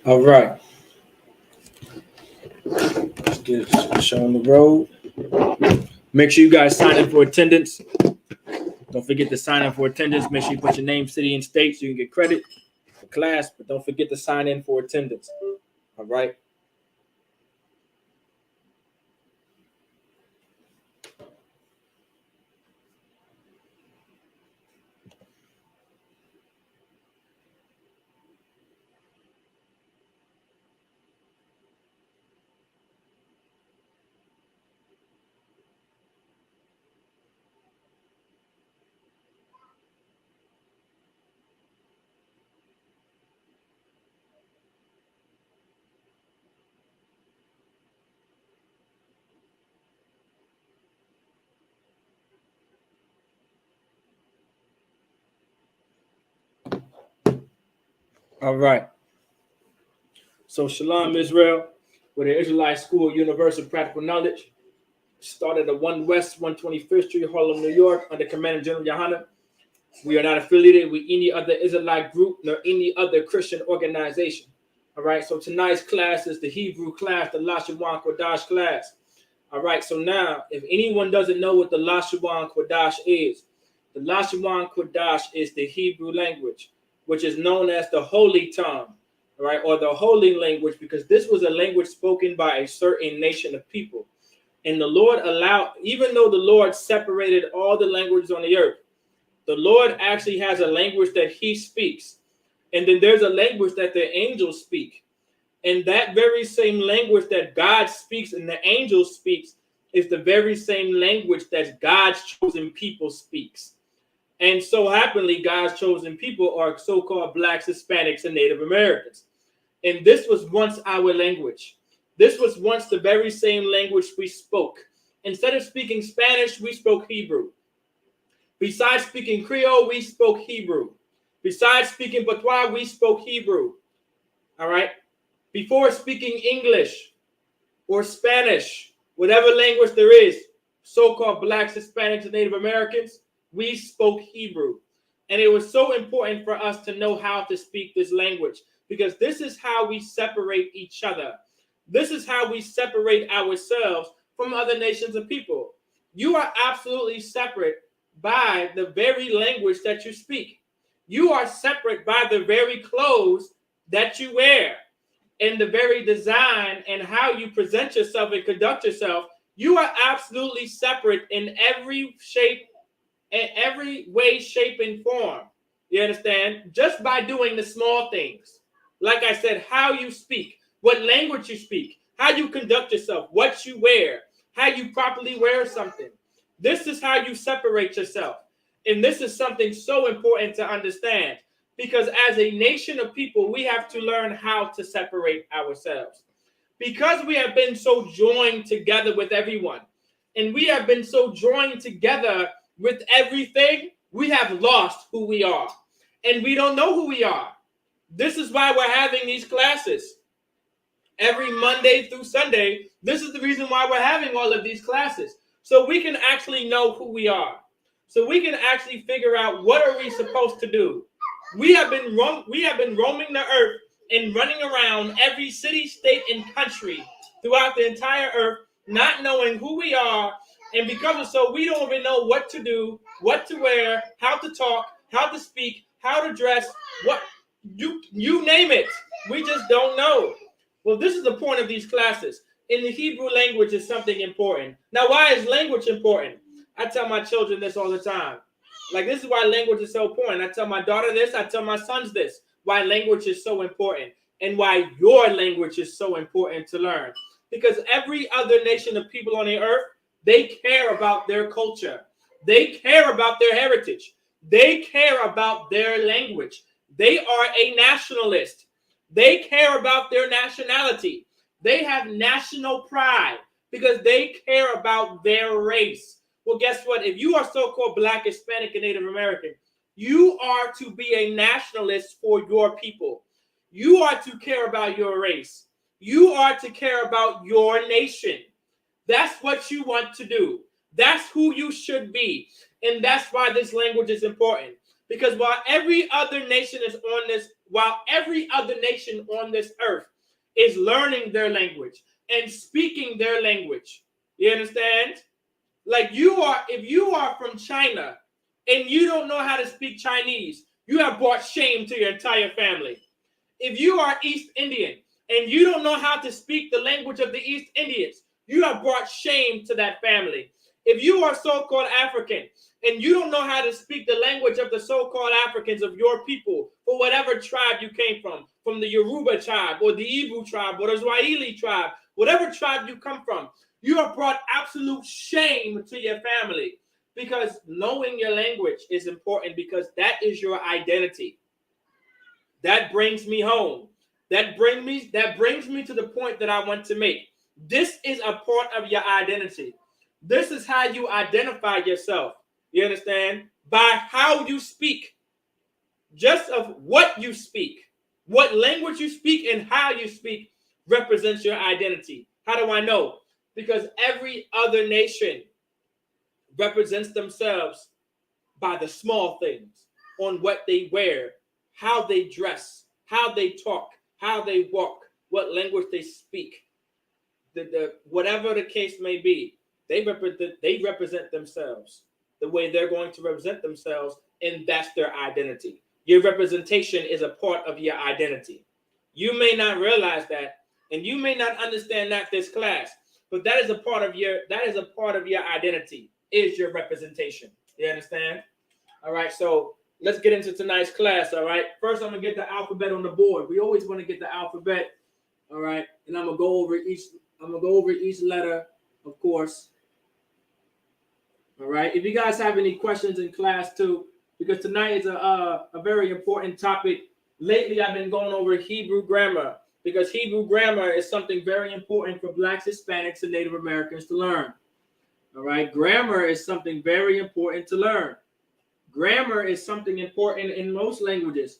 All right. Let's get show on the road. Make sure you guys sign in for attendance. Don't forget to sign in for attendance. Make sure you put your name, city, and state so you can get credit for class. But don't forget to sign in for attendance. All right. All right. So Shalom Israel, with the Israelite School of Universal Practical Knowledge, started at 1 West 125th Street, Harlem, New York, under Commander General Yohana. We are not affiliated with any other Israelite group nor any other Christian organization. All right, so tonight's class is the Hebrew class, the Lashawan Qadash class. All right, so now, if anyone doesn't know what the Lashawan Qadash is, the Lashawan Qadash is the Hebrew language, which is known as the Holy Tongue, all right, or the Holy Language, because this was a language spoken by a certain nation of people. And the Lord allowed, even though the Lord separated all the languages on the earth, the Lord actually has a language that he speaks. And then there's a language that the angels speak. And that very same language that God speaks and the angels speaks is the very same language that God's chosen people speaks. And so happily, God's chosen people are so-called Blacks, Hispanics, and Native Americans. And this was once our language. This was once the very same language we spoke. Instead of speaking Spanish, we spoke Hebrew. Besides speaking Creole, we spoke Hebrew. Besides speaking Patois, we spoke Hebrew. All right? Before speaking English or Spanish, whatever language there is, so-called Blacks, Hispanics, and Native Americans, we spoke Hebrew. And it was so important for us to know how to speak this language, because this is how we separate each other. This is how we separate ourselves from other nations of people. You are absolutely separate by the very language that you speak. You are separate by the very clothes that you wear and the very design and how you present yourself and conduct yourself. You are absolutely separate in every shape, in every way, shape, and form. You understand? Just by doing the small things. Like I said, how you speak, what language you speak, how you conduct yourself, what you wear, how you properly wear something. This is how you separate yourself. And this is something so important to understand, because as a nation of people, we have to learn how to separate ourselves. Because we have been so joined together with everyone, and we have been so joined together with everything, we have lost who we are. And we don't know who we are. This is why we're having these classes every Monday through Sunday. This is the reason why we're having all of these classes. So we can actually know who we are. So we can actually figure out what are we supposed to do. We have been roaming the earth and running around every city, state, and country throughout the entire earth, not knowing who we are. And because of so, we don't even know what to do, what to wear, how to talk, how to speak, how to dress, what you name it. We just don't know. Well, this is the point of these classes. In the Hebrew language is something important. Now, why is language important? I tell my children this all the time. Like, this is why language is so important. I tell my daughter this. I tell my sons this. Why language is so important and why your language is so important to learn. Because every other nation of people on the earth, they care about their culture. They care about their heritage. They care about their language. They are a nationalist. They care about their nationality. They have national pride because they care about their race. Well, guess what? If you are so-called Black, Hispanic, and Native American, you are to be a nationalist for your people. You are to care about your race. You are to care about your nation. That's what you want to do. That's who you should be. And that's why this language is important. Because while every other nation on this earth is learning their language and speaking their language, you understand? Like if you are from China and you don't know how to speak Chinese, you have brought shame to your entire family. If you are East Indian and you don't know how to speak the language of the East Indians, you have brought shame to that family. If you are so-called African and you don't know how to speak the language of the so-called Africans of your people, for whatever tribe you came from the Yoruba tribe or the Igbo tribe or the Swahili tribe, whatever tribe you come from, you have brought absolute shame to your family, because knowing your language is important, because that is your identity. That brings me home. That brings me to the point that I want to make. This is a part of your identity. This is how you identify yourself. You understand? By how you speak. Just of what you speak. What language you speak and how you speak represents your identity. How do I know? Because every other nation represents themselves by the small things, on what they wear, how they dress, how they talk, how they walk, what language they speak. Whatever the case may be, they represent themselves the way they're going to represent themselves, and that's their identity. Your representation is a part of your identity. You may not realize that, and you may not understand that this class, but that is a part of your identity, is your representation. You understand? All right, so let's get into tonight's class. All right, first I'm gonna get the alphabet on the board. We always want to get the alphabet. All right, and I'm gonna go over each letter, of course. All right, if you guys have any questions in class too, because tonight is a very important topic. Lately, I've been going over Hebrew grammar, because Hebrew grammar is something very important for Blacks, Hispanics, and Native Americans to learn. All right, grammar is something very important to learn. Grammar is something important in most languages.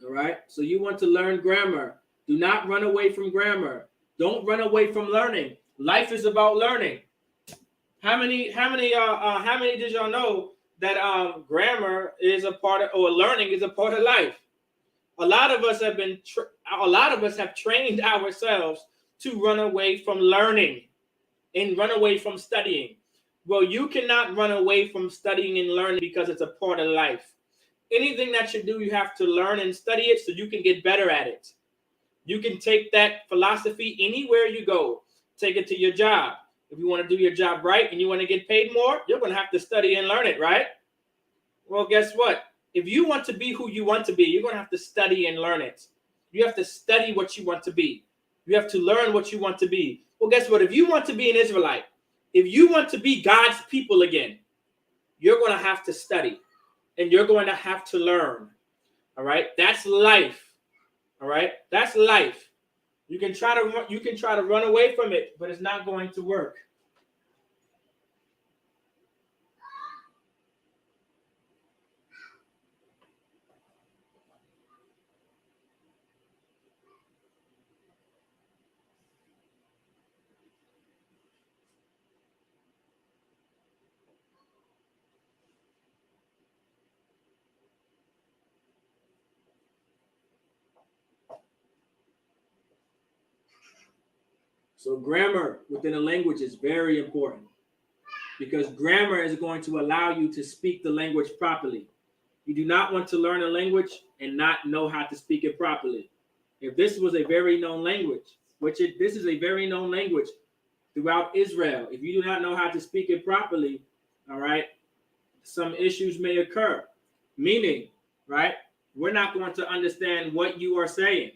All right, so you want to learn grammar. Do not run away from grammar. Don't run away from learning. Life is about learning. How many did y'all know that grammar is a part of, or learning is a part of life? A lot of us have trained ourselves to run away from learning and run away from studying. Well, you cannot run away from studying and learning, because it's a part of life. Anything that you do, you have to learn and study it so you can get better at it. You can take that philosophy anywhere you go. Take it to your job. If you want to do your job right and you want to get paid more, you're going to have to study and learn it, right? Well, guess what? If you want to be who you want to be, you're going to have to study and learn it. You have to study what you want to be. You have to learn what you want to be. Well, guess what? If you want to be an Israelite, if you want to be God's people again, you're going to have to study and you're going to have to learn. All right? That's life. All right? That's life. You can try to run away from it, but it's not going to work. So grammar within a language is very important, because grammar is going to allow you to speak the language properly. You do not want to learn a language and not know how to speak it properly. If this was a very known language, this is a very known language throughout Israel, if you do not know how to speak it properly, all right, some issues may occur. Meaning, right, we're not going to understand what you are saying.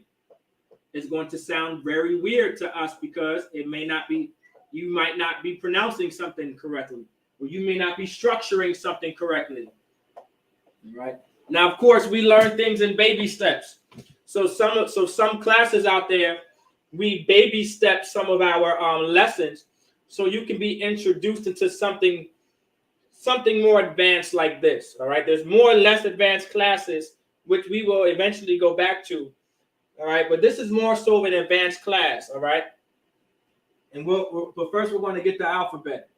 It's going to sound very weird to us, because you might not be pronouncing something correctly, or you may not be structuring something correctly. All right. Now, of course, we learn things in baby steps. So some classes out there, we baby step some of our lessons, so you can be introduced into something more advanced like this. All right. There's more or less advanced classes, which we will eventually go back to. All right, but this is more so an advanced class. All right, and but first we're going to get the alphabet.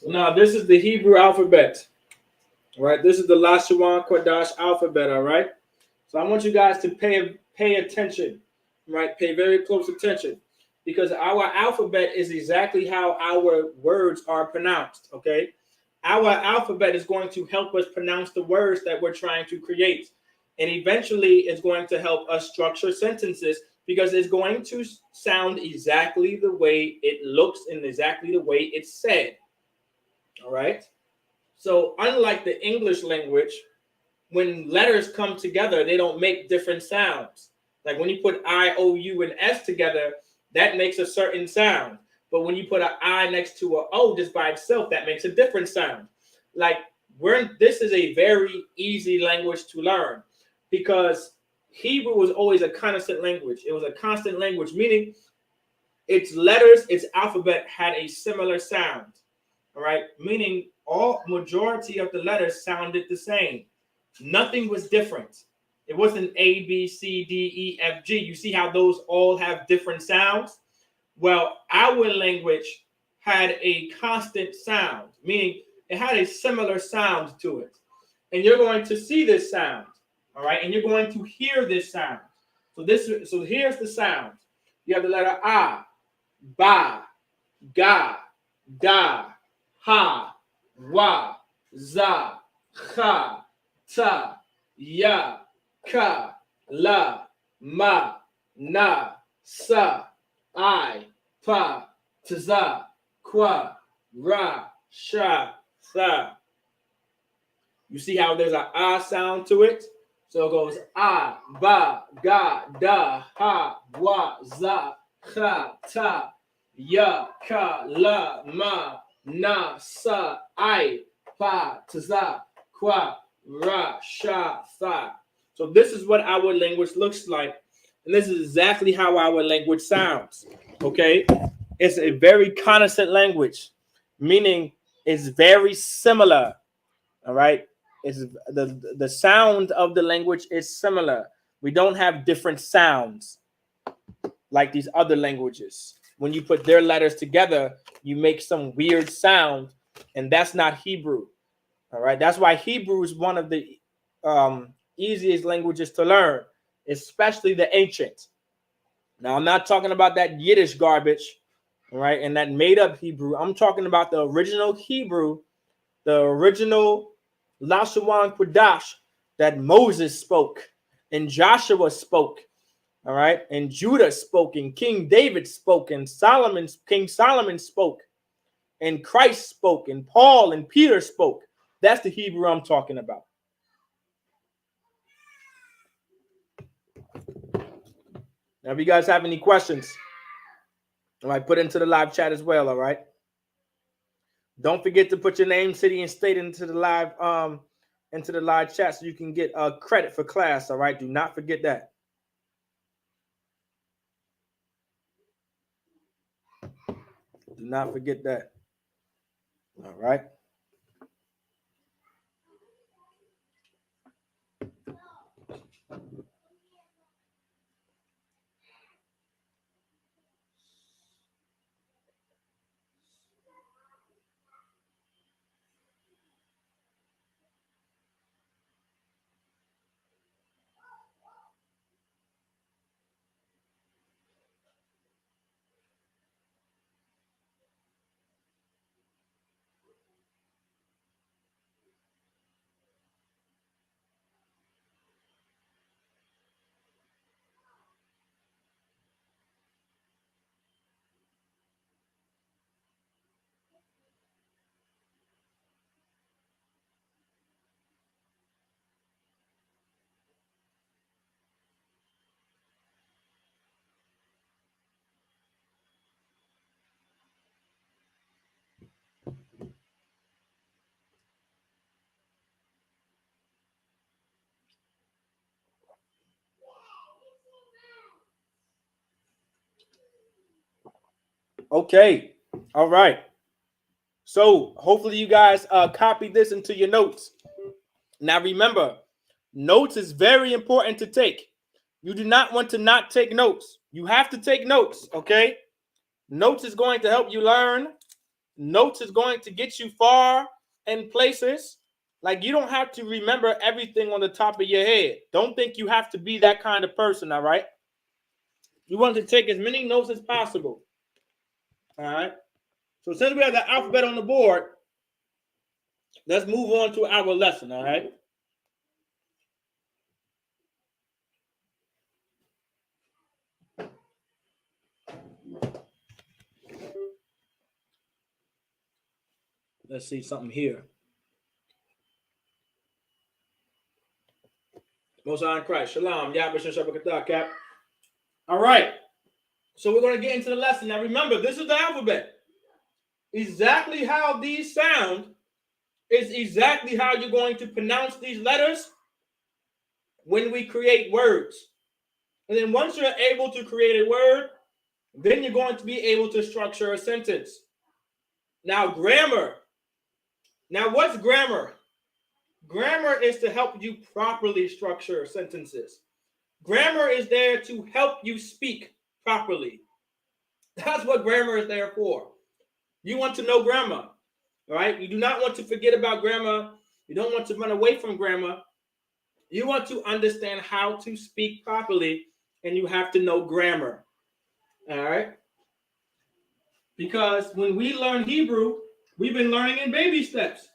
Now, this is the Hebrew alphabet, right? This is the Lashawan Qadash alphabet, all right? So I want you guys to pay attention, right? Pay very close attention, because our alphabet is exactly how our words are pronounced, okay? Our alphabet is going to help us pronounce the words that we're trying to create. And eventually it's going to help us structure sentences, because it's going to sound exactly the way it looks and exactly the way it's said. All right. So unlike the English language, when letters come together, they don't make different sounds. Like when you put I, O, U, and S together, that makes a certain sound. But when you put an I next to an O just by itself, that makes a different sound. Like this is a very easy language to learn, because Hebrew was always a constant language. It was a constant language, meaning its letters, its alphabet had a similar sound. All right, meaning all majority of the letters sounded the same. Nothing was different. It wasn't A, B, C, D, E, F, G. You see how those all have different sounds? Well, our language had a constant sound, meaning it had a similar sound to it. And you're going to see this sound, all right? And you're going to hear this sound. So here's the sound. You have the letter A, Ba, Ga, Da, Ha, Wa, Za, Cha, Ta, Ya, Ka, La, Ma, Na, Sa, I, Pa, Tza, Kwa, Ra, Sha, Tha. You see how there's an ah sound to it? So it goes ah, ba, ga, da, ha, wa, za, cha, ta, ya, ka, la, ma, na, sa, I, pa, tza, kwa, ra, sha, tha. So this is what our language looks like. And this is exactly how our language sounds. Okay? It's a very consonant language, meaning it's very similar. All right? It's the sound of the language is similar. We don't have different sounds like these other languages. When you put their letters together, you make some weird sound, and that's not Hebrew. All right, that's why Hebrew is one of the easiest languages to learn, especially the ancient. Now, I'm not talking about that Yiddish garbage, all right, and that made-up Hebrew. I'm talking about the original Hebrew, the original Lashawan Qadash that Moses spoke and Joshua spoke, all right, and Judah spoke and King David spoke and King Solomon spoke and Christ spoke and Paul and Peter spoke. That's the Hebrew I'm talking about. Now, if you guys have any questions, all right, put it into the live chat as well, all right? Don't forget to put your name, city, and state into the live chat so you can get credit for class, all right? Do not forget that. Do not forget that. All right. Okay. All right. So hopefully you guys copy this into your notes. Now remember, notes is very important to take. You do not want to not take notes. You have to take notes, okay? Notes is going to help you learn. Notes is going to get you far in places. Like, you don't have to remember everything on the top of your head. Don't think you have to be that kind of person, all right? You want to take as many notes as possible, all right? So since we have the alphabet on the board, let's move on to our lesson, all right? Let's see something here. Most High in Christ. Shalom. Yahweh Shabbat Cap. All right. So we're going to get into the lesson. Now remember, this is the alphabet. Exactly how these sound is exactly how you're going to pronounce these letters when we create words. And then once you're able to create a word, then you're going to be able to structure a sentence. Now, grammar. Now, what's grammar? Grammar is to help you properly structure sentences. Grammar is there to help you speak properly. That's what grammar is there for. You want to know grammar, all right? You do not want to forget about grammar. You don't want to run away from grammar. You want to understand how to speak properly, and you have to know grammar, all right? Because when we learn Hebrew, we've been learning in baby steps,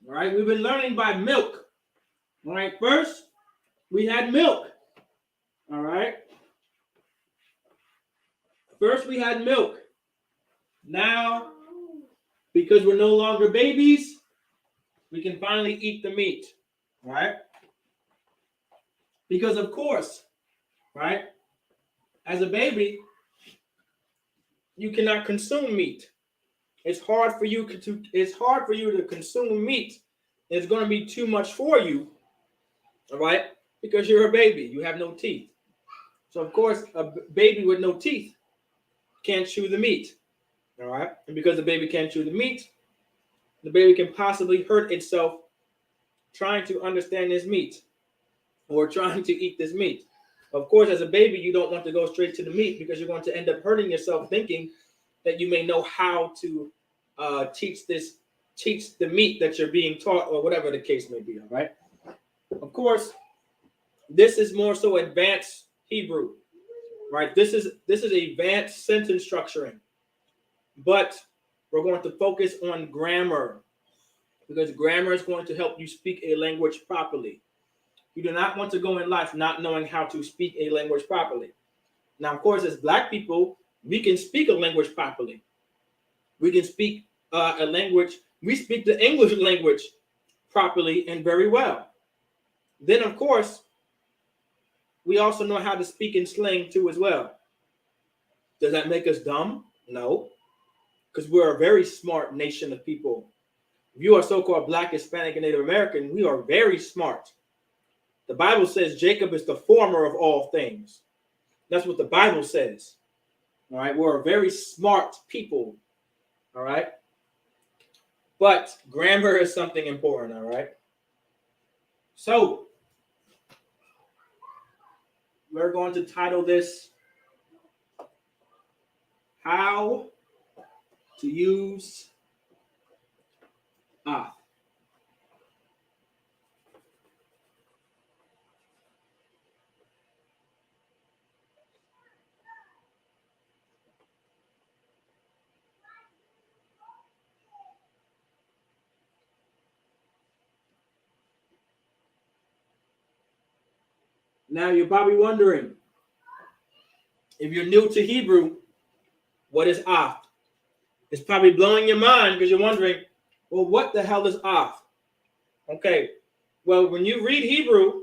all right? We've been learning by milk, all right? First, we had milk, all right? First, we had milk. Now, because we're no longer babies, we can finally eat the meat, right? Because of course, right, as a baby, you cannot consume meat. It's hard for you to consume meat. It's going to be too much for you, all right? Because you're a baby, you have no teeth. So of course, a baby with no teeth can't chew the meat, all right? And because the baby can't chew the meat, the baby can possibly hurt itself trying to understand this meat or trying to eat this meat. Of course, as a baby, you don't want to go straight to the meat because you're going to end up hurting yourself thinking that you may know how to teach the meat that you're being taught, or whatever the case may be, all right? Of course, this is more so advanced Hebrew, right? This is advanced sentence structuring. But we're going to focus on grammar because grammar is going to help you speak a language properly. You do not want to go in life not knowing how to speak a language properly. Now, of course, as Black people, we can speak a language properly. We can speak a language. We speak the English language properly and very well. Then, of course, we also know how to speak in slang too as well. Does that make us dumb? No, because we're a very smart nation of people. If you are so-called Black, Hispanic, and Native American, we are very smart. The Bible says Jacob is the former of all things. That's what the Bible says. All right, we're a very smart people. All right, but grammar is something important. All right, so we're going to title this "How to Use AHTH." Now you're probably wondering, if you're new to Hebrew, what is AHTH? It's probably blowing your mind because you're wondering, well, what the hell is AHTH? Okay, well, when you read Hebrew,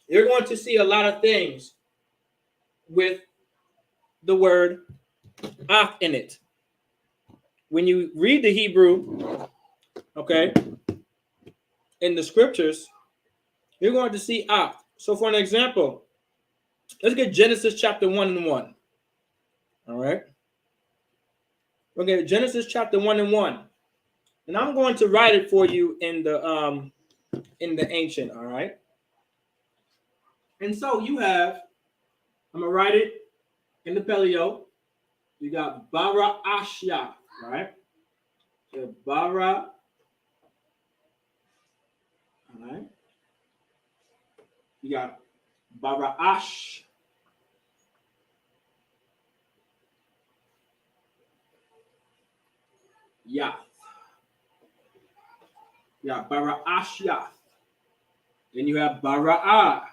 you're going to see a lot of things with the word AHTH in it. When you read the Hebrew, okay, in the scriptures, you're going to see AHTH. So for an example, let's get Genesis chapter 1:1. All right. Okay, Genesis chapter 1 and 1. And I'm going to write it for you in the ancient, all right? And so you have, I'm gonna write it in the paleo. You got bara ashya, right? So bara, all right. You got bara ash. Yath. You got bara ashya. Then you have bara ah.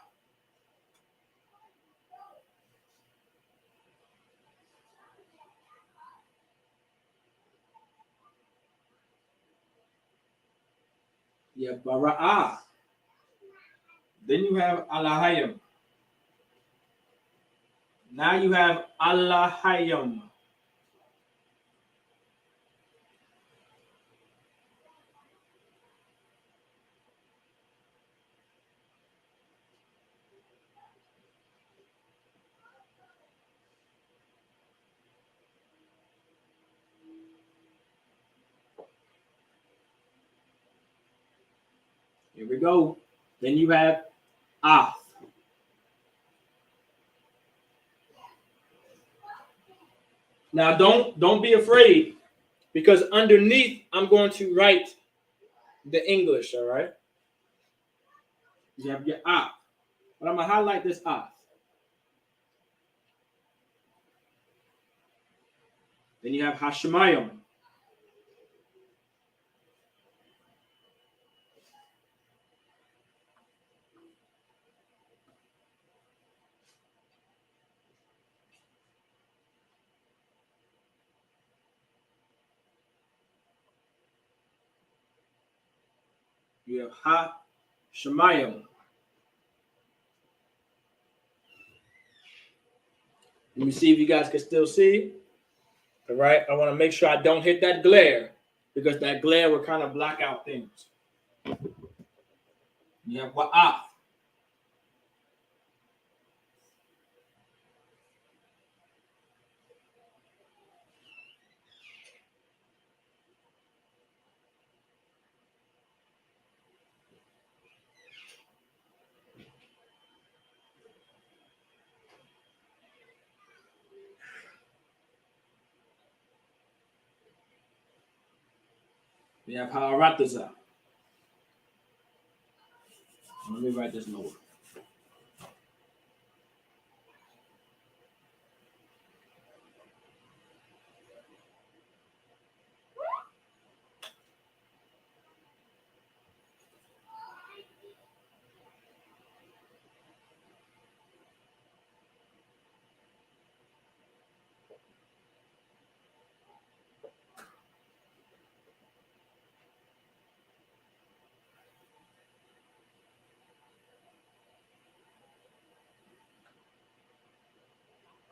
You have bara ah. Then you have alahayim. Now you have alahayim. Here we go. Then you have ah. Now don't be afraid, because underneath I'm going to write the English, all right? You have your ah. But I'm gonna highlight this ah. Then you have Hashemayim. You have Ha-Shemayim. Let me see if you guys can still see. All right. I want to make sure I don't hit that glare, because that glare will kind of block out things. You have Wa'af. You have Ha'arataza. Let me write this lower.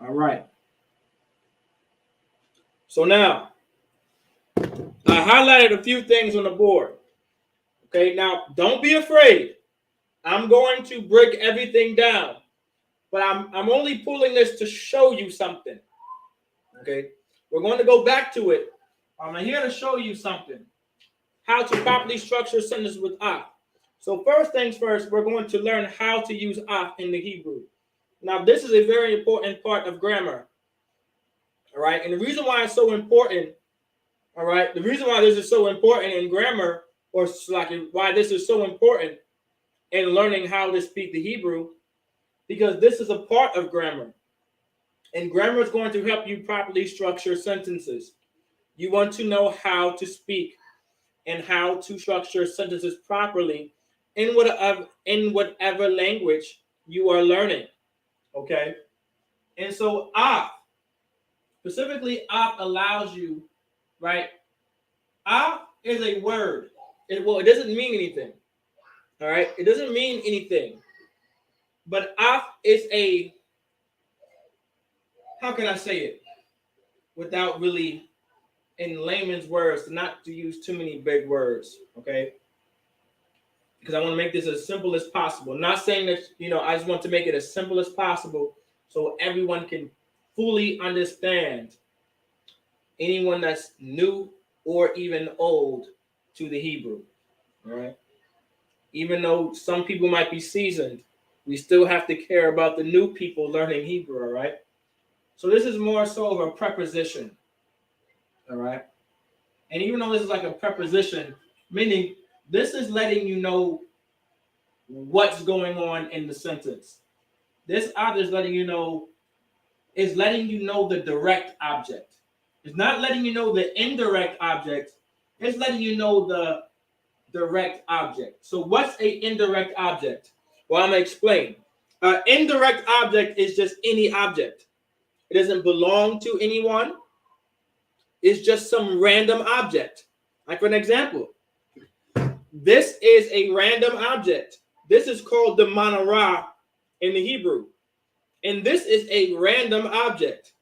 All right. So now, I highlighted a few things on the board. Okay, now don't be afraid. I'm going to break everything down, but I'm only pulling this to show you something. Okay, we're going to go back to it. I'm here to show you something. How to properly structure sentences with ah. So first things first, we're going to learn how to use ah in the Hebrew. Now, this is a very important part of grammar. All right, and the reason why it's so important, all right, the reason why this is so important in grammar, or like why this is so important in learning how to speak the Hebrew, because this is a part of grammar. And grammar is going to help you properly structure sentences. You want to know how to speak and how to structure sentences properly in whatever language you are learning. Okay? And so ah, specifically ah allows you, right? Ah is a word. It doesn't mean anything. All right? It doesn't mean anything. But ah is a, how can I say it without really, in layman's words, not to use too many big words, okay? Because I want to make this as simple as possible. I'm not saying that, I just want to make it as simple as possible so everyone can fully understand, anyone that's new or even old to the Hebrew. All right. Even though some people might be seasoned, we still have to care about the new people learning Hebrew. All right. So this is more so of a preposition. All right. And even though this is like a preposition, meaning this is letting you know what's going on in the sentence. This author is letting you know, the direct object. It's not letting you know the indirect object. It's letting you know the direct object. So what's a indirect object? Well, I'm going to explain. Indirect object is just any object. It doesn't belong to anyone. It's just some random object. Like for an example, this is a random object. This is called the manara in the Hebrew. And this is a random object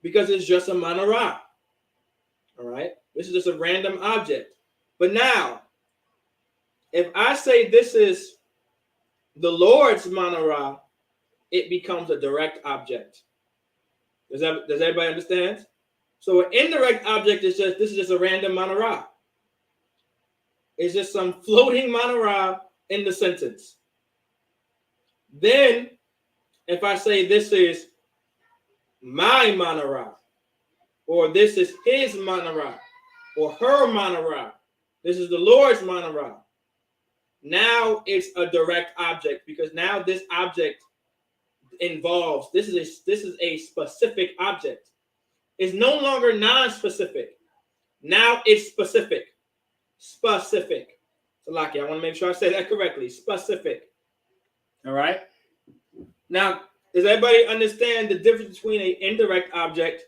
because it's just a manara. All right? This is just a random object. But now, if I say this is the Lord's manara, it becomes a direct object. Does everybody understand? So an indirect object is this is just a random manara. It's just some floating manara in the sentence. Then, if I say this is my manara, or this is his manara, or her manara, this is the Lord's manara. Now it's a direct object because now this object involves, this is a specific object. It's no longer non-specific. Now it's specific. Specific. So, Laki, I want to make sure I say that correctly. Specific. All right. Now, does everybody understand the difference between an indirect object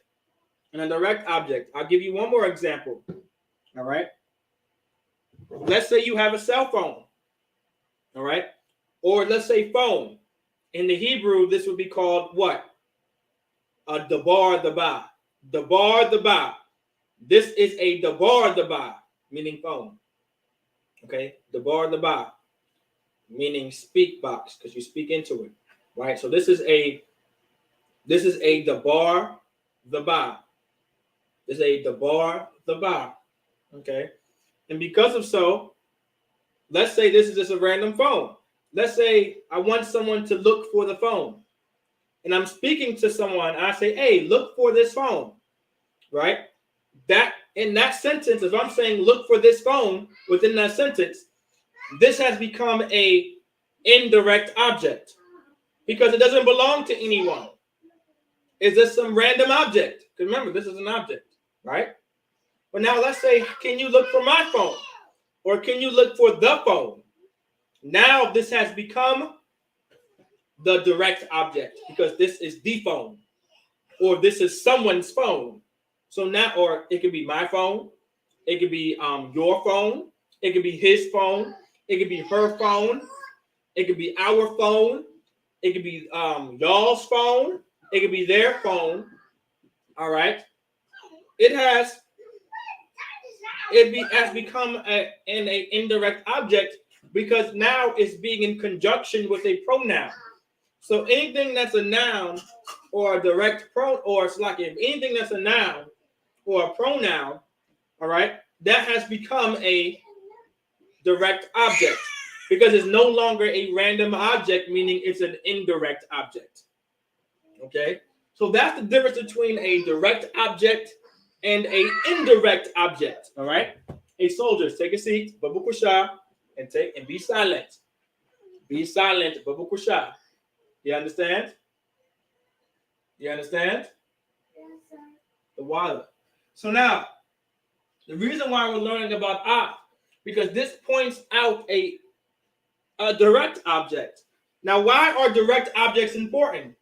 and a direct object? I'll give you one more example. All right. Let's say you have a cell phone. All right. Or let's say phone. In the Hebrew, this would be called what? A dabar daba. Dabar daba. This is a dabar daba, meaning phone. Okay. Dabar daba, meaning speak box, because you speak into it. Right. So this is a dabar daba. This is a dabar daba. Okay. And because of so, let's say this is just a random phone. Let's say I want someone to look for the phone. And I'm speaking to someone. And I say, hey, look for this phone. Right? That in that sentence, if I'm saying look for this phone within that sentence, this has become a indirect object because it doesn't belong to anyone. It's just some random object. Because remember, this is an object, right? But now let's say, can you look for my phone? Or can you look for the phone? Now this has become the direct object because this is the phone, or this is someone's phone. So now, or it could be my phone, it could be your phone, it could be his phone, it could be her phone, it could be our phone, it could be y'all's phone, it could be their phone. All right, it has become an indirect object because now it's being in conjunction with a pronoun. So anything that's a noun or a direct anything that's a noun or a pronoun, all right, that has become a direct object because it's no longer a random object, meaning it's an indirect object. Okay, so that's the difference between a direct object and a indirect object. All right, hey soldiers, take a seat, Babu Kusha, and be silent. Be silent, Babu Kusha. You understand? You understand? Yes, sir. The water. So now, the reason why we're learning about because this points out a direct object. Now, why are direct objects important?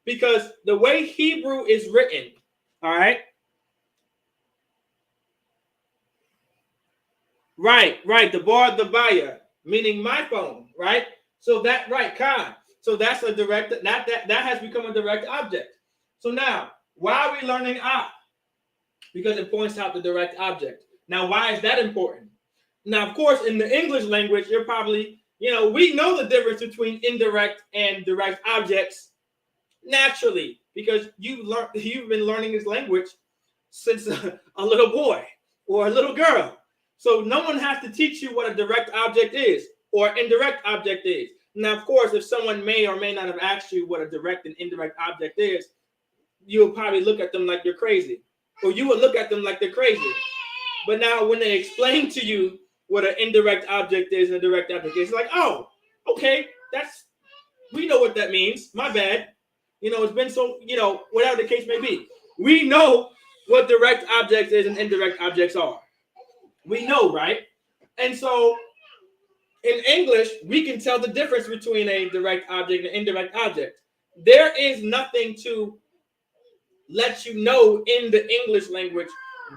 Because the way Hebrew is written, all right? Right, the bar, the buyer, meaning my phone, right? So that, right, Khan. So that's a direct, that has become a direct object. So now, why are we learning Because it points out the direct object. Now, why is that important? Now, of course, in the English language, you're probably, we know the difference between indirect and direct objects naturally. because you've been learning this language since a little boy or a little girl. So no one has to teach you what a direct object is or indirect object is. Now, of course, if someone may or may not have asked you what a direct and indirect object is, you'll probably look at them like you're crazy, or you would look at them like they're crazy. But now when they explain to you what an indirect object is and a direct object is, like, oh, okay, we know what that means. My bad. It's been so, whatever the case may be. We know what direct objects is and indirect objects are. We know, right? And so in English, we can tell the difference between a direct object and an indirect object. There is nothing to let you know in the English language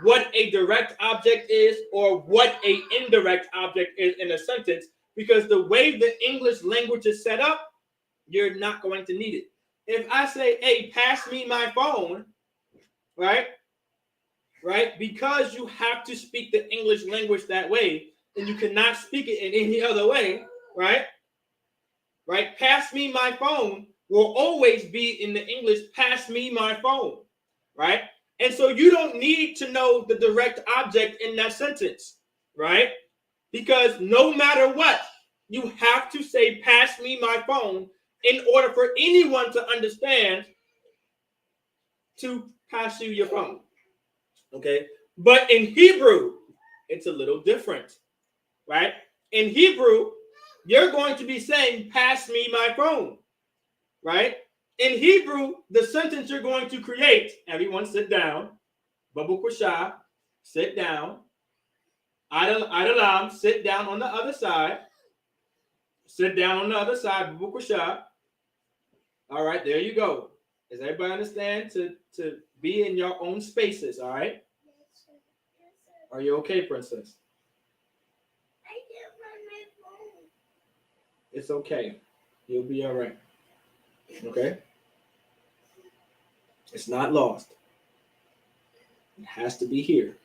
what a direct object is or what a indirect object is in a sentence, because the way the English language is set up, you're not going to need it. If I say, hey, pass me my phone, right? Because you have to speak the English language that way, and you cannot speak it in any other way, right? Pass me my phone will always be in the English, pass me my phone, right? And so you don't need to know the direct object in that sentence, right? Because no matter what, you have to say, pass me my phone in order for anyone to understand to pass you your phone, okay? But in Hebrew, it's a little different, right? In Hebrew, you're going to be saying, pass me my phone, right? In Hebrew, the sentence you're going to create, everyone sit down, Babu Kusha, sit down, Adalam, sit down on the other side, sit down on the other side, Babu Kusha. All right, there you go. Does everybody understand to be in your own spaces, all right? Are you okay, princess? I can't find my phone. It's okay. You'll be all right. Okay? It's not lost. It has to be here.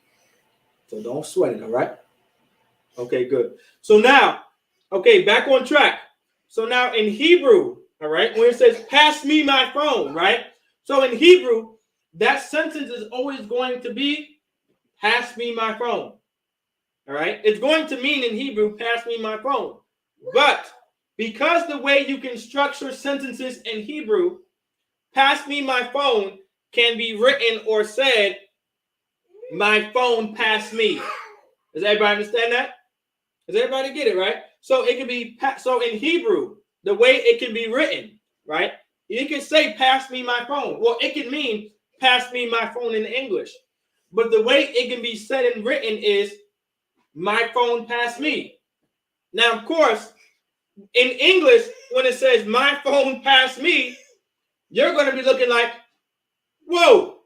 So don't sweat it, all right? Okay, good. So now, okay, back on track. So now in Hebrew, all right, when it says, pass me my phone, right? So in Hebrew, that sentence is always going to be, pass me my phone. All right? It's going to mean in Hebrew, pass me my phone. But because the way you can structure sentences in Hebrew, pass me my phone can be written or said, my phone pass me. Does everybody understand that? Does everybody get it, right? So it can be, so in Hebrew, the way it can be written, right? You can say, pass me my phone. Well, it can mean, pass me my phone in English. But the way it can be said and written is, my phone pass me. Now, of course, in English, when it says, my phone pass me, you're going to be looking like, whoa,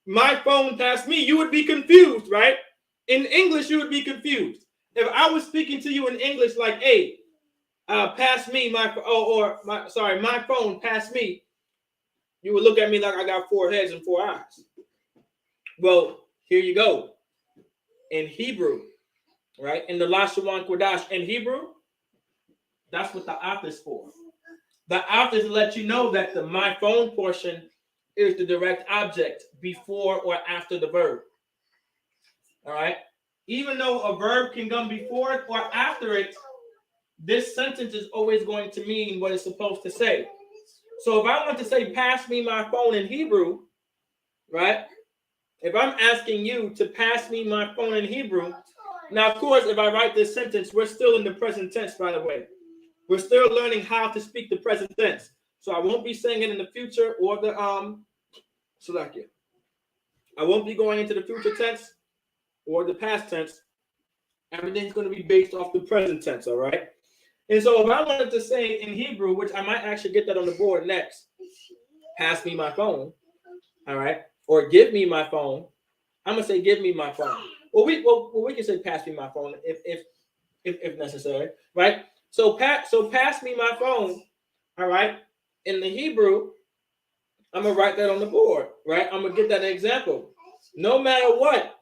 my phone passed me. You would be confused, right? In English, you would be confused. If I was speaking to you in English like, hey, pass me my phone, pass me, you would look at me like I got 4 heads and 4 eyes. Well, here you go. In Hebrew, right? In the Lashawan Qadash in Hebrew, that's what the AHTH is for. The AHTH is to let you know that the my phone portion is the direct object before or after the verb. All right? Even though a verb can come before it or after it, this sentence is always going to mean what it's supposed to say. So if I want to say, pass me my phone in Hebrew, right? If I'm asking you to pass me my phone in Hebrew, now, of course, if I write this sentence, we're still in the present tense, by the way. We're still learning how to speak the present tense. So I won't be saying it in the future or the Salakia. I won't be going into the future tense or the past tense. Everything's going to be based off the present tense, all right? And so if I wanted to say in Hebrew, which I might actually get that on the board next, pass me my phone, all right? Or give me my phone. I'm going to say give me my phone. Well, we can say pass me my phone if necessary, right? So pass me my phone, all right? In the Hebrew, I'm going to write that on the board, right? I'm going to get that example. No matter what,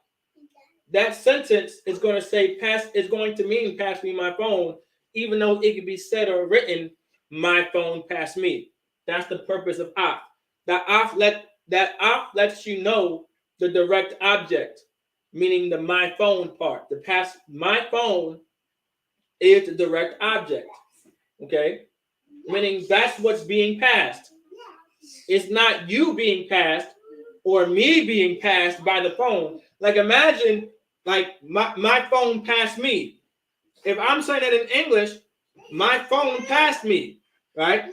that sentence is going to say is going to mean pass me my phone, even though it could be said or written, my phone pass me. That's the purpose of AHTH. That AHTH lets you know the direct object, meaning the my phone part. The pass my phone is the direct object. Okay? Meaning that's what's being passed. It's not you being passed or me being passed by the phone. Like imagine like my phone passed me. If I'm saying it in English, my phone passed me, right?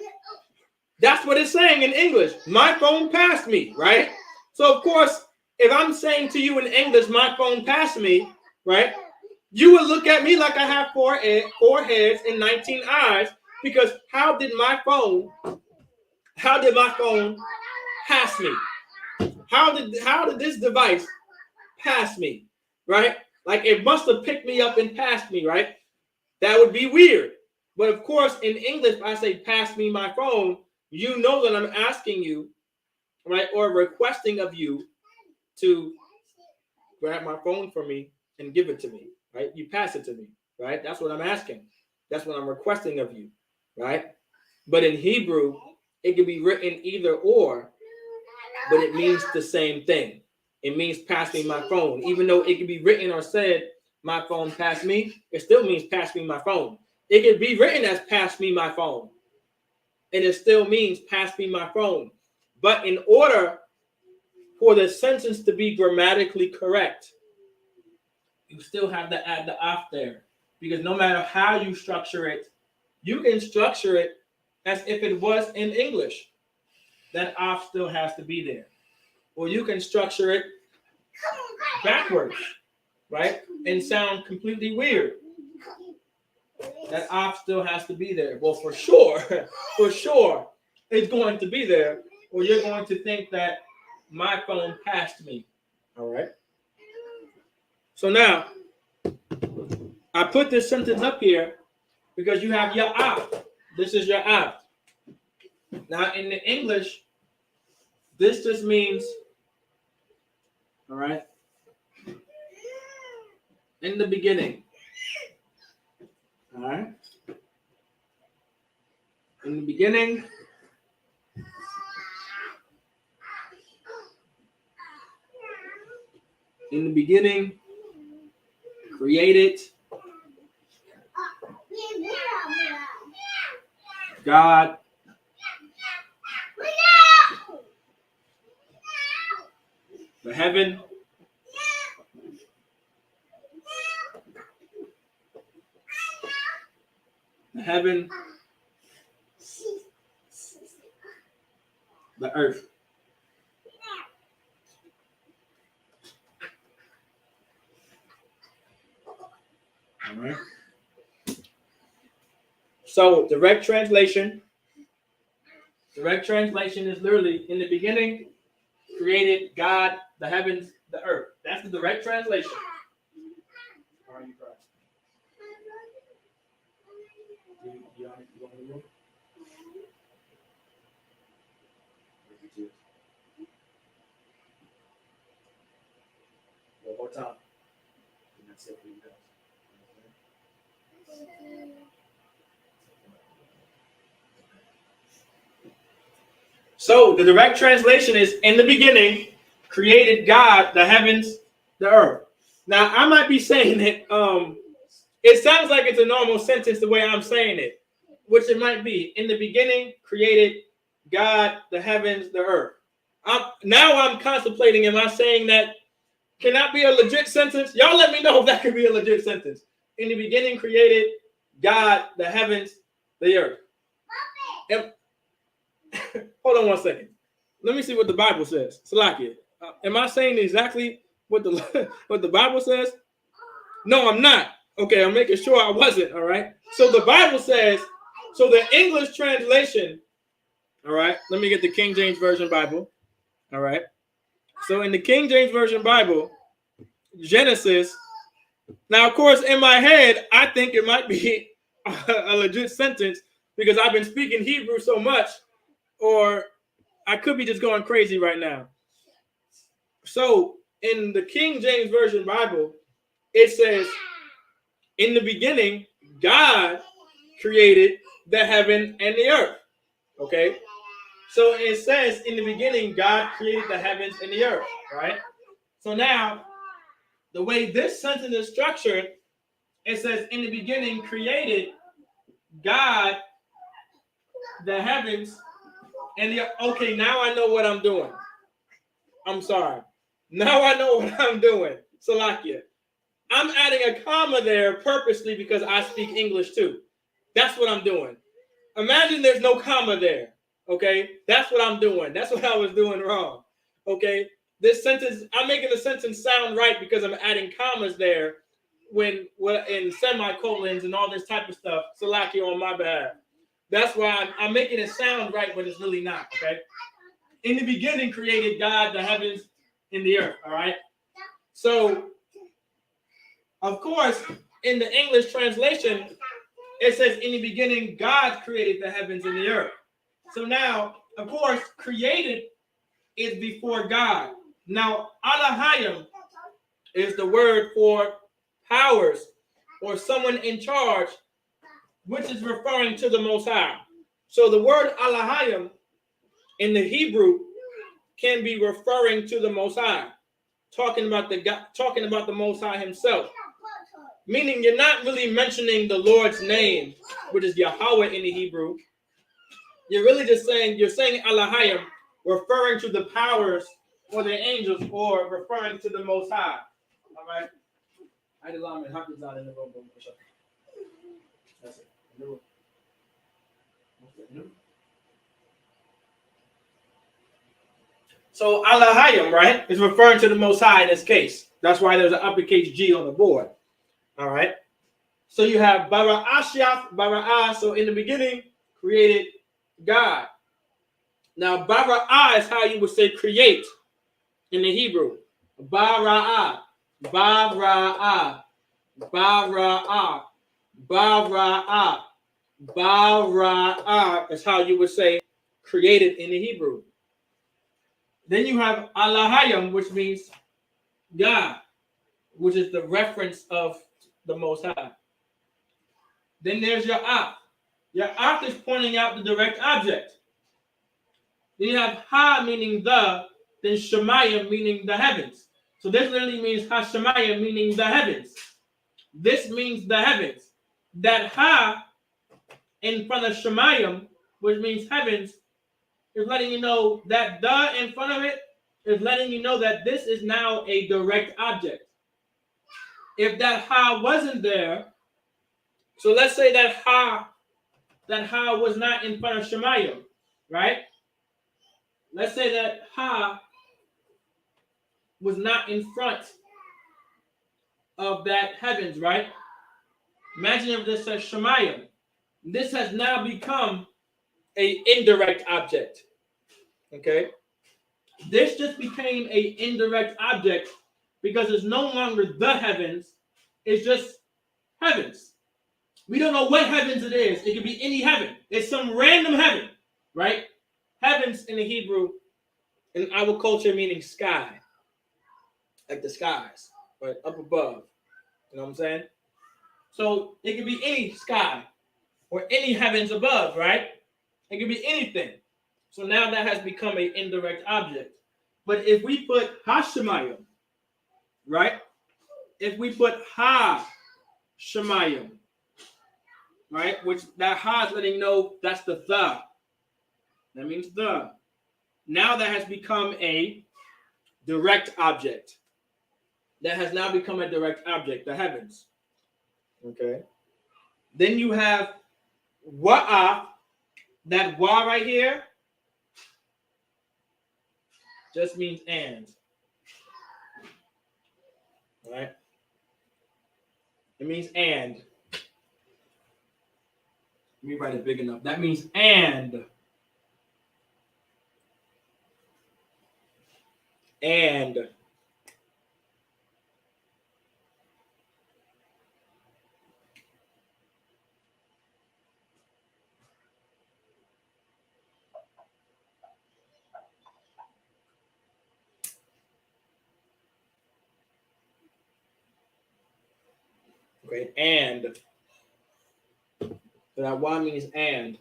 That's what it's saying in English. My phone passed me, right? So of course, if I'm saying to you in English, my phone passed me, right? You would look at me like I have four heads and 19 eyes, because how did my phone pass me? How did this device pass me? Right? Like it must have picked me up and passed me, right? That would be weird. But of course, in English, if I say pass me my phone, you know that I'm asking you, right, or requesting of you to grab my phone for me and give it to me, right? You pass it to me, right? That's what I'm asking. That's what I'm requesting of you, right? But in Hebrew, it can be written either or, but it means the same thing. It means pass me my phone. Even though it can be written or said, my phone pass me, it still means pass me my phone. It could be written as pass me my phone, and it still means pass me my phone. But in order for the sentence to be grammatically correct, you still have to add the AHTH there. Because no matter how you structure it, you can structure it as if it was in English. That AHTH still has to be there. Or you can structure it backwards, right? And sound completely weird. That AHTH still has to be there. Well, for sure, it's going to be there. Or you're going to think that my phone passed me. All right. So now, I put this sentence up here because you have your AHTH. This is your AHTH. Now, in the English, this just means, all right, in the beginning. All right. In the beginning, created God the heaven the earth. All right. So direct translation is literally, in the beginning created God the heavens, the earth. That's the direct translation. Why are you crying? You want me to move? One more time. And that's it for you guys. So the direct translation is, in the beginning created God the heavens, the earth. Now I might be saying it, it sounds like it's a normal sentence the way I'm saying it, which it might be. In the beginning created God the heavens, the earth. Now I'm contemplating, am I saying that? Can that be a legit sentence? Y'all let me know if that could be a legit sentence. In the beginning created God the heavens, the earth. Hold on one second. Let me see what the Bible says. Salakia. Am I saying exactly what the Bible says? No, I'm not. Okay, I'm making sure I wasn't. All right. So the Bible says, so the English translation, all right, let me get the King James Version Bible. All right. So in the King James Version Bible, Genesis, now, of course, in my head, I think it might be a legit sentence because I've been speaking Hebrew so much, or I could be just going crazy right now. So in the King James Version Bible, it says, in the beginning, God created the heaven and the earth. Okay. So it says, in the beginning, God created the heavens and the earth, right? So now, the way this sentence is structured, it says, in the beginning, created God the heavens and the. Okay, now I know what I'm doing. I'm sorry. Now I know what I'm doing. Salakia. I'm adding a comma there purposely because I speak English too. That's what I'm doing. Imagine there's no comma there. Okay, that's what I'm doing. That's what I was doing wrong. Okay, this sentence, I'm making the sentence sound right because I'm adding commas there when in semicolons and all this type of stuff. Salaki on my behalf. That's why I'm making it sound right when it's really not. Okay, in the beginning created God the heavens and the earth. All right, so of course in the English translation it says in the beginning God created the heavens and the earth. So now, of course, created is before God. Now, Elohim is the word for powers or someone in charge, which is referring to the Most High. So the word Elohim in the Hebrew can be referring to the Most High, talking about the Most High Himself. Meaning, you're not really mentioning the Lord's name, which is Yahweh in the Hebrew. You're really just saying, you're saying Elohim, referring to the powers or the angels, or referring to the Most High. All right? That's it. So Elohim, right, is referring to the Most High in this case. That's why there's an uppercase G on the board. All right? So you have Bara Ashiaf, Bara. So in the beginning, created God. Now, Bara is how you would say create in the Hebrew. Bara, Bara, Bara, Bara, Bara is how you would say created in the Hebrew. Then you have Elohim, which means God, which is the reference of the Most High. Then there's your Ak. Your Ak is pointing out the direct object. Then you have Ha meaning the, then Shemayim meaning the heavens. So this literally means Ha-Shemayim meaning the heavens. This means the heavens. That Ha in front of Shemayim, which means heavens, is letting you know that the in front of it is letting you know that this is now a direct object. If that Ha wasn't there, so let's say that Ha was not in front of Shemayim, right? Let's say that Ha was not in front of that heavens, right? Imagine if this says Shemayim. This has now become an indirect object. Okay? This just became an indirect object because it's no longer the heavens, it's just heavens. We don't know what heavens it is. It could be any heaven. It's some random heaven, right? Heavens in the Hebrew, in our culture, meaning sky, like the skies, right? Up above. You know what I'm saying? So it could be any sky or any heavens above, right? It could be anything. So now that has become an indirect object. But if we put Hashemayim, right? If we put Ha Shemayim, right? Which that Ha is letting you know that's the. That means the. Now that has become a direct object. That has now become a direct object, the heavens. Okay. Then you have Wa'a, that Wa right here just means and. Right? It means and. Let me write it big enough. That means and. And. Okay, and. So that one means and.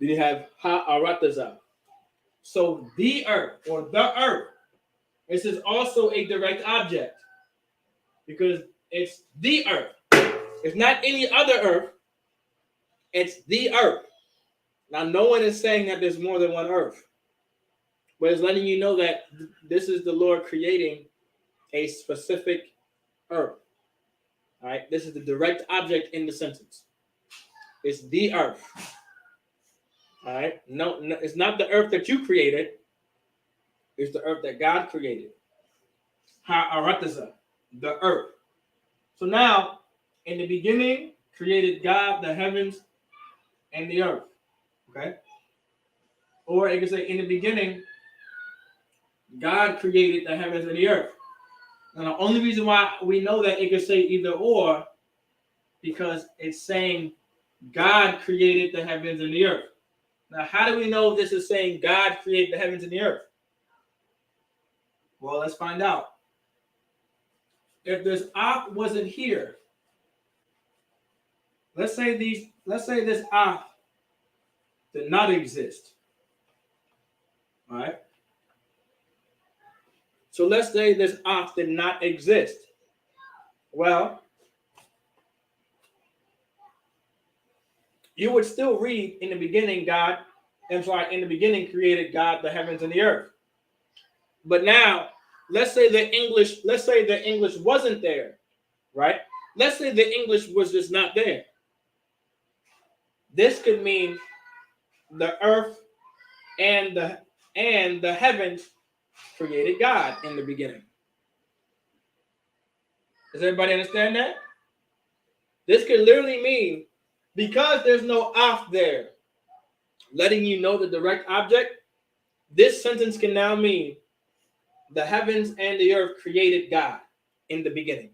Then you have ha'arataza. So the earth or the earth. This is also a direct object because it's the earth. It's not any other earth. It's the earth. Now, no one is saying that there's more than one earth, but it's letting you know that this is the Lord creating a specific earth. All right, this is the direct object in the sentence. It's the earth. All right, no, it's not the earth that you created. It's the earth that God created. Ha'arataza, the earth. So now, in the beginning, created God the heavens and the earth. Okay, or it could say, in the beginning, God created the heavens and the earth. Now, the only reason why we know that it could say either or, because it's saying God created the heavens and the earth. Now, how do we know this is saying God created the heavens and the earth? Well, let's find out. If this AHTH wasn't here, let's say this AHTH did not exist. All right. So let's say this AHTH did not exist. Well, you would still read in the beginning in the beginning created God the heavens and the earth. But now, let's say the English wasn't there, right? Let's say the English was just not there. This could mean the earth and the heavens created God in the beginning. Does everybody understand that? This could literally mean, because there's no AHTH there, letting you know the direct object, this sentence can now mean the heavens and the earth created God in the beginning.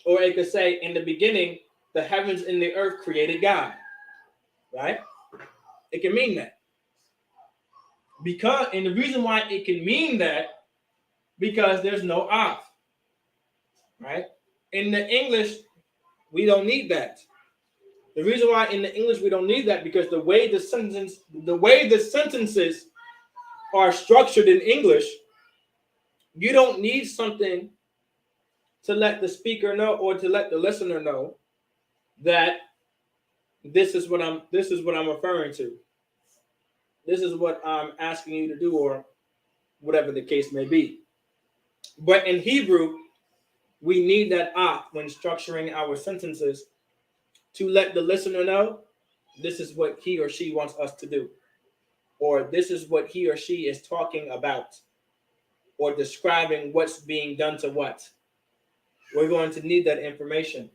Or it could say, in the beginning, the heavens and the earth created God. Right? It can mean that. And the reason why it can mean that, because there's no AHTH. Right? In the English, we don't need that. The reason why in the English we don't need that, because the way the sentences are structured in English, you don't need something to let the speaker know or to let the listener know that this is what I'm referring to. This is what I'm asking you to do, or whatever the case may be. But in Hebrew, we need that AHTH when structuring our sentences to let the listener know this is what he or she wants us to do, or this is what he or she is talking about, or describing what's being done to what. We're going to need that information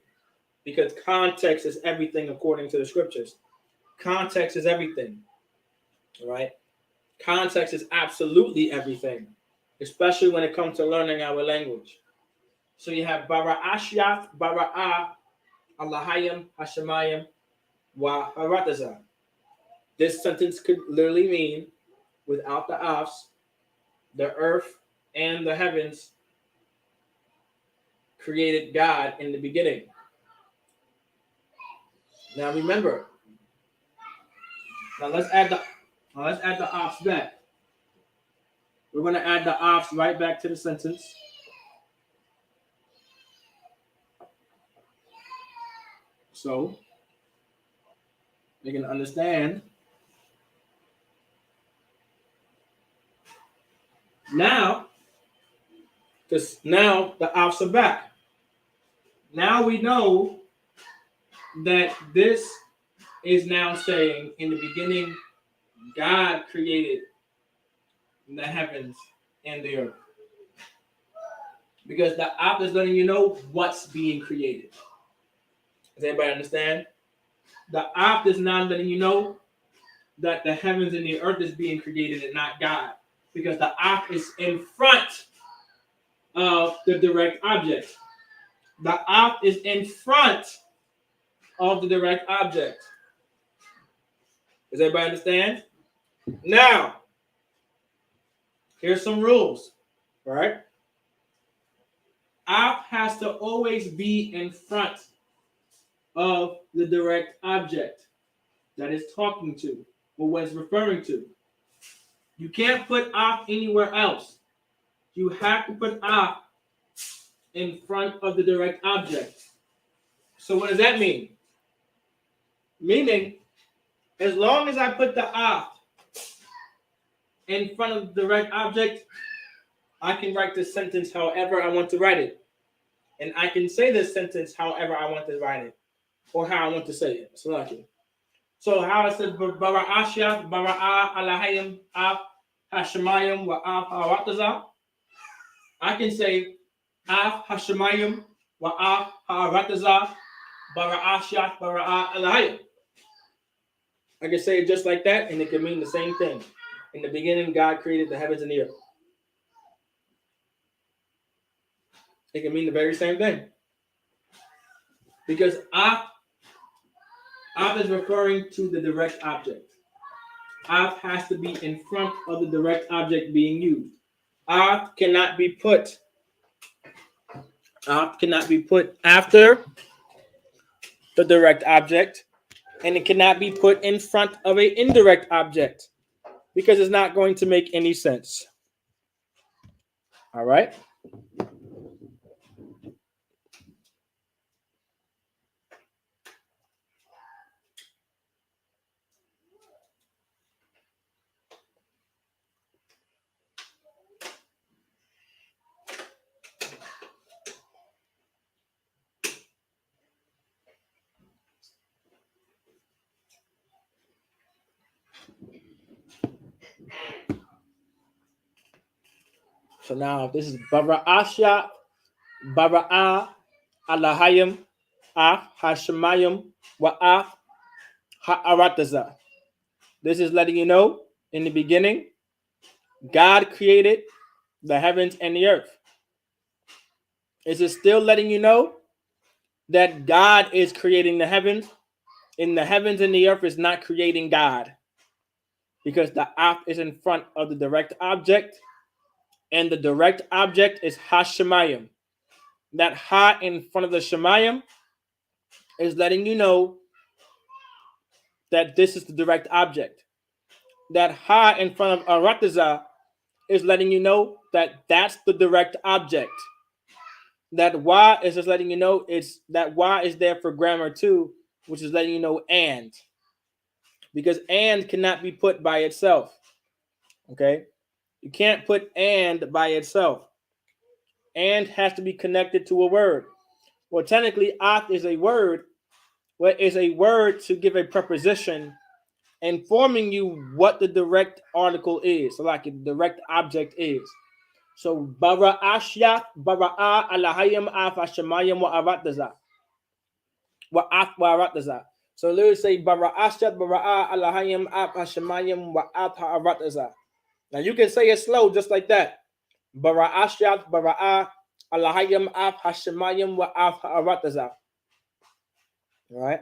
because context is everything according to the scriptures. Context is everything, right? Context is absolutely everything, especially when it comes to learning our language. So you have bara ashyaf, bara'a, Allahayim, Hashemayim, wa harataza. This sentence could literally mean, without the AHTHs, the earth and the heavens created God in the beginning. Now remember. Now let's add the AHTHs back. We're going to add the AHTHs right back to the sentence. So you can understand. Now, because now the AHTHs are back. Now we know that this is now saying, in the beginning, God created the heavens and the earth. Because the AHTH is letting you know what's being created. Does everybody understand? The AHTH is now letting you know that the heavens and the earth is being created and not God. Because the AHTH is in front of the direct object. The AHTH is in front of the direct object. Does everybody understand? Now, here's some rules, all right? AHTH has to always be in front of the direct object. that it's talking to or what it's referring to. You can't put af anywhere else. You have to put af in front of the direct object. So what does that mean? Meaning, as long as I put the af in front of the direct object, I can write this sentence however I want to write it. And I can say this sentence however I want to write it. Or how I want to say it. So how it says Bara'asha, Bara'a Alahayim Af Hashemayim wa Af Harataza. I can say Af Hashemayim wa Af Harataza Bara'asha Bara'a Alahayim. I can say it just like that, and it can mean the same thing. In the beginning, God created the heavens and the earth. It can mean the very same thing. Because Af is referring to the direct object. Af has to be in front of the direct object being used. Af cannot be put after the direct object, and it cannot be put in front of an indirect object because it's not going to make any sense. All right. So now this is Bara'asha, Bara'a, Alahayim, Af, Hashemayim, Wa'af, Ha'arataza. This is letting you know in the beginning, God created the heavens and the earth. This is still letting you know that God is creating the heavens, and the heavens and the earth is not creating God. Because the Af is in front of the direct object, and the direct object is Hashemayim. That Ha in front of the Shemayim is letting you know that this is the direct object. That Ha in front of Arataza is letting you know that that's the direct object. That Y is just letting you know that Y is there for grammar too, which is letting you know and. Because and cannot be put by itself. Okay? You can't put and by itself. And has to be connected to a word. Well, technically, ath is a word. Well, it's a word to give a preposition informing you what the direct article is, so like a direct object is. So bara'ashyat, bara'a alahayim af hashemayim wa arataza. Wa af wa arataza. So literally say bara'ashyat, bara'a alahayim af hashemayim wa af arataza. Now you can say it slow just like that. Bara'ashyat, bara'a alahayim af hashemayim wa af arataza. All right.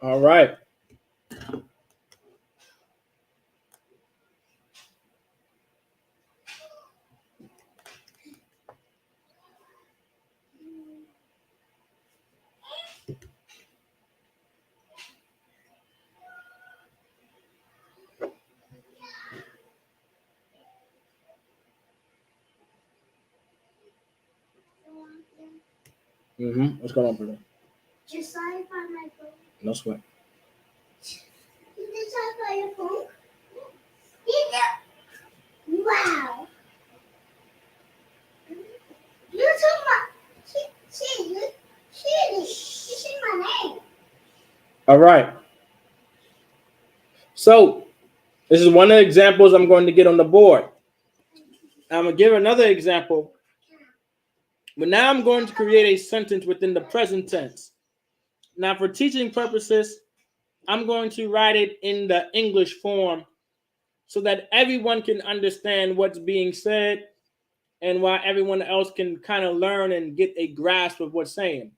All right. What's going on, brother? Just saw it on my phone. No sweat. You just saw it on your phone? Yeah. Wow. You took my. You see my name. All right. So this is one of the examples I'm going to get on the board. I'm going to give another example. But now I'm going to create a sentence within the present tense. Now, for teaching purposes, I'm going to write it in the English form so that everyone can understand what's being said and why everyone else can kind of learn and get a grasp of what's saying.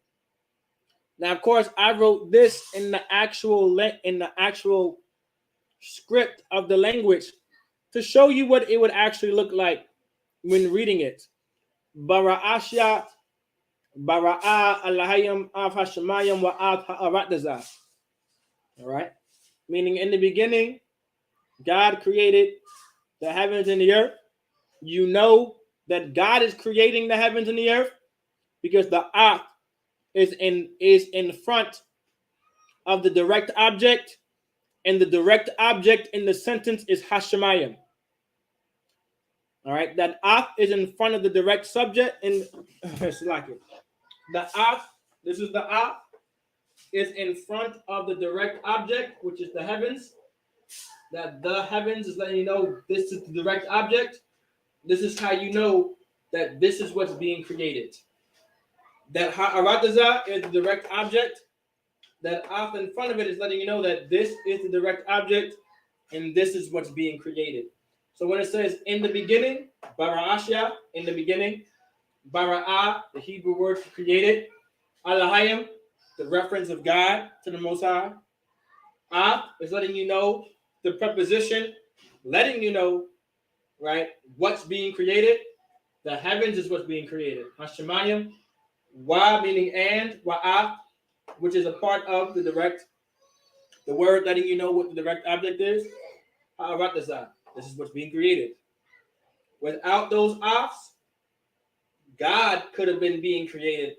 Now, of course, I wrote this in the actual script of the language to show you what it would actually look like when reading it. Bara'asha Bara'a Allahayam Av Hashemayam wa Av Ha'aratazah. All right. Meaning in the beginning, God created the heavens and the earth. You know that God is creating the heavens and the earth because the Av is in front of the direct object, and the direct object in the sentence is Hashemayim. All right, that Av is in front of the direct subject, and it's like it. The Av, this is the Av, is in front of the direct object, which is the heavens. That the heavens is letting you know this is the direct object. This is how you know that this is what's being created. That Ha'arataza is the direct object. That Af in front of it is letting you know that this is the direct object and this is what's being created. So when it says in the beginning, Bara'ashya, in the beginning, Bara'ah, the Hebrew word for created, Alahayim, the reference of God to the Most High. Af is letting you know the preposition, letting you know, right, what's being created. The heavens is what's being created. Hashemayim, Wa meaning and, Wa'af, which is a part of the direct, the word letting you know what the direct object is. Ha'aratazah, this is what's being created. Without those offs, God could have been being created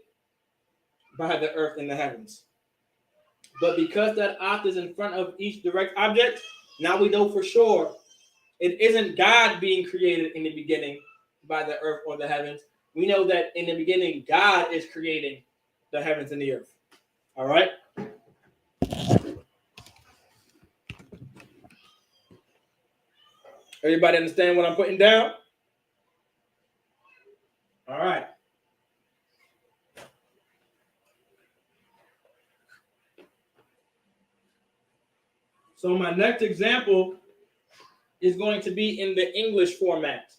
by the earth and the heavens. But because that off is in front of each direct object, now we know for sure it isn't God being created in the beginning by the earth or the heavens. We know that in the beginning, God is creating the heavens and the earth. All right? Everybody understand what I'm putting down? All right. So my next example is going to be in the English format.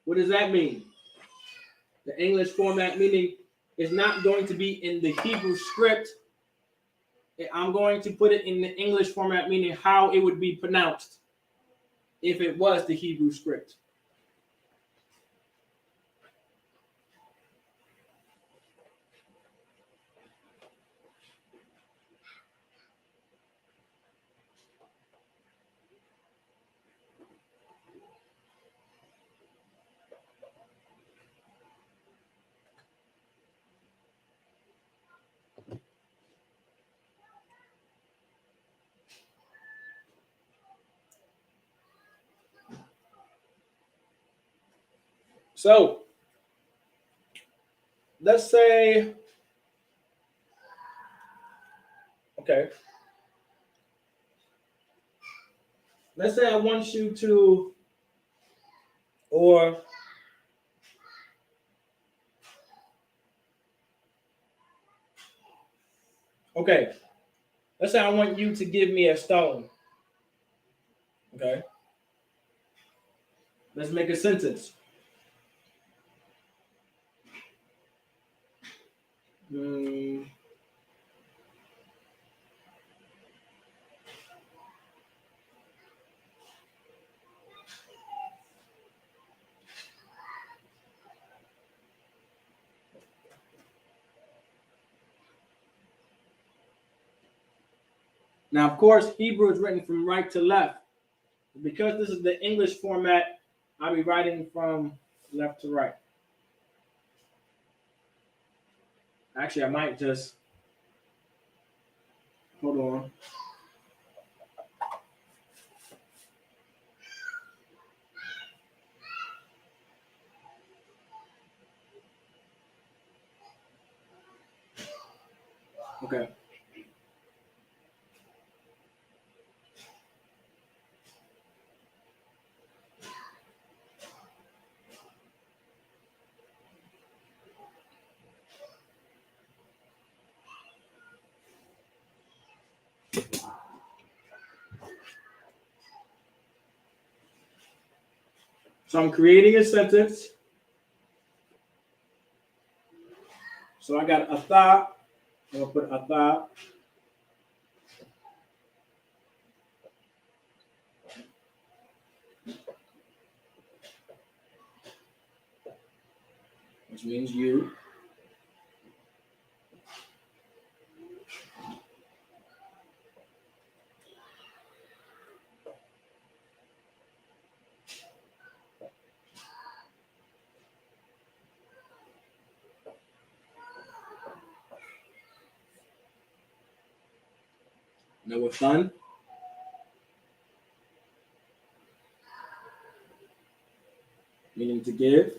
What does that mean? The English format meaning it's not going to be in the Hebrew script. I'm going to put it in the English format, meaning how it would be pronounced if it was the Hebrew script. So let's say, okay, let's say I want you to, or okay, let's say I want you to give me a stone. Okay, let's make a sentence. Now, of course, Hebrew is written from right to left. Because this is the English format, I'll be writing from left to right. Actually, I might just hold on. Okay. So I'm creating a sentence. So I got AHTH. I'm going to put AHTH. Which means you. Now we're fun. Meaning to give.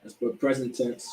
Let's put present tense.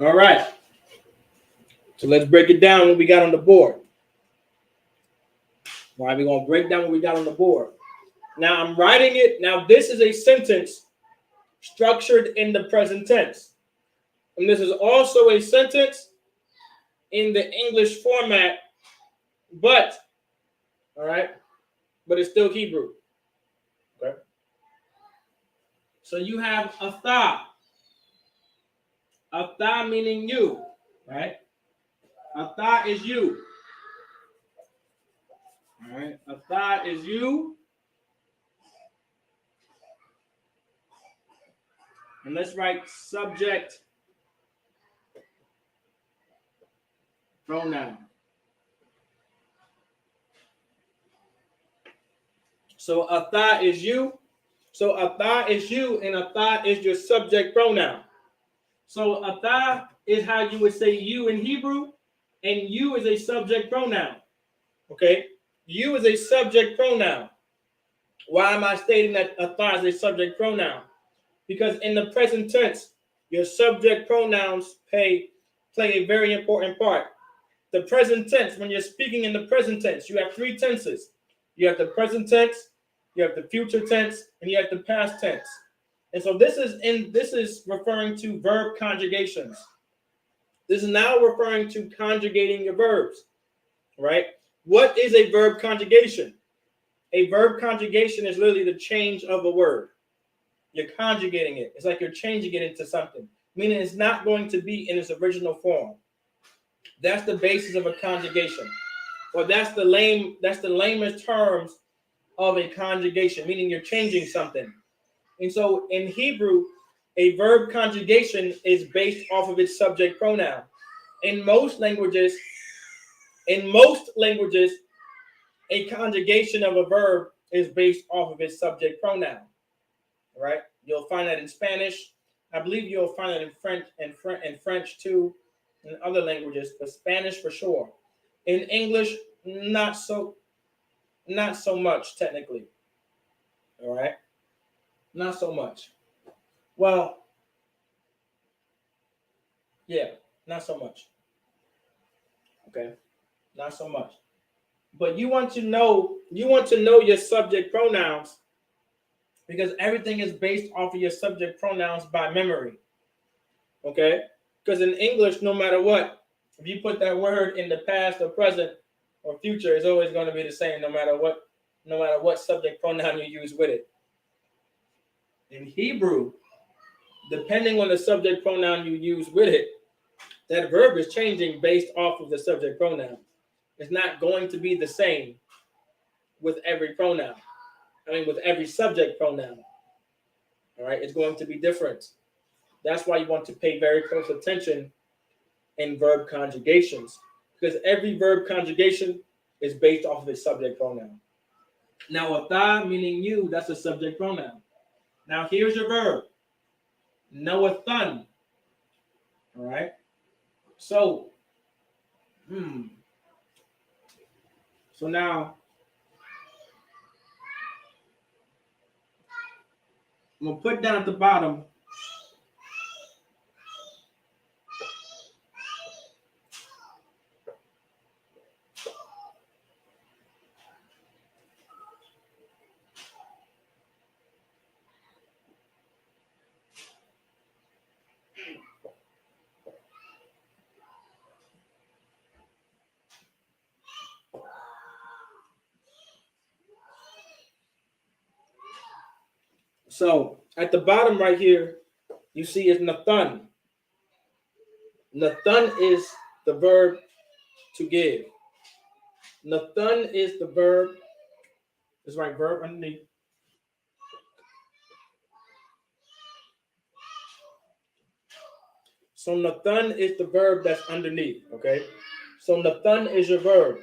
All right. So let's break it down what we got on the board. All right, we're going to break down what we got on the board. Now I'm writing it. Now this is a sentence structured in the present tense. And this is also a sentence in the English format, but, all right, but it's still Hebrew. Okay. So you have AHTH. AHTH meaning you, right? AHTH is you. All right. AHTH is you. And let's write subject pronoun. So AHTH is you. So AHTH is you, and AHTH is your subject pronoun. So AHTH is how you would say you in Hebrew, and you is a subject pronoun. Okay? You is a subject pronoun. Why am I stating that AHTH is a subject pronoun? Because in the present tense, your subject pronouns play a very important part. The present tense, when you're speaking in the present tense, you have three tenses. You have the present tense, you have the future tense, and you have the past tense. And so this is referring to verb conjugations. This is now referring to conjugating your verbs, right? What is a verb conjugation? A verb conjugation is literally the change of a word. You're conjugating it. It's like you're changing it into something, meaning it's not going to be in its original form. That's the basis of a conjugation. Or that's the lamest terms of a conjugation, meaning you're changing something. And so in Hebrew, a verb conjugation is based off of its subject pronoun. In most languages, a conjugation of a verb is based off of its subject pronoun. Right? You'll find that in Spanish. I believe you'll find it in French too, in other languages, but Spanish for sure. In English, not so much technically. All right, not so much. Well, yeah, not so much. Okay, not so much. But you want to know your subject pronouns, because everything is based off of your subject pronouns by memory. Okay? Because in English, no matter what, if you put that word in the past or present or future, it's always going to be the same no matter what subject pronoun you use with it. In Hebrew, depending on the subject pronoun you use with it, that verb is changing based off of the subject pronoun. It's not going to be the same with every pronoun. With every subject pronoun. All right, it's going to be different. That's why you want to pay very close attention in verb conjugations, because every verb conjugation is based off of its subject pronoun. Now, AHTH, meaning you, that's a subject pronoun. Now, here's your verb. Noathun. All right. So now I'm gonna put down at the bottom so at the bottom right here, you see is Nathun. Nathun is the verb to give. Nathun is the verb. It's right, verb underneath. So Nathun is the verb that's underneath. Okay. So Nathun is your verb.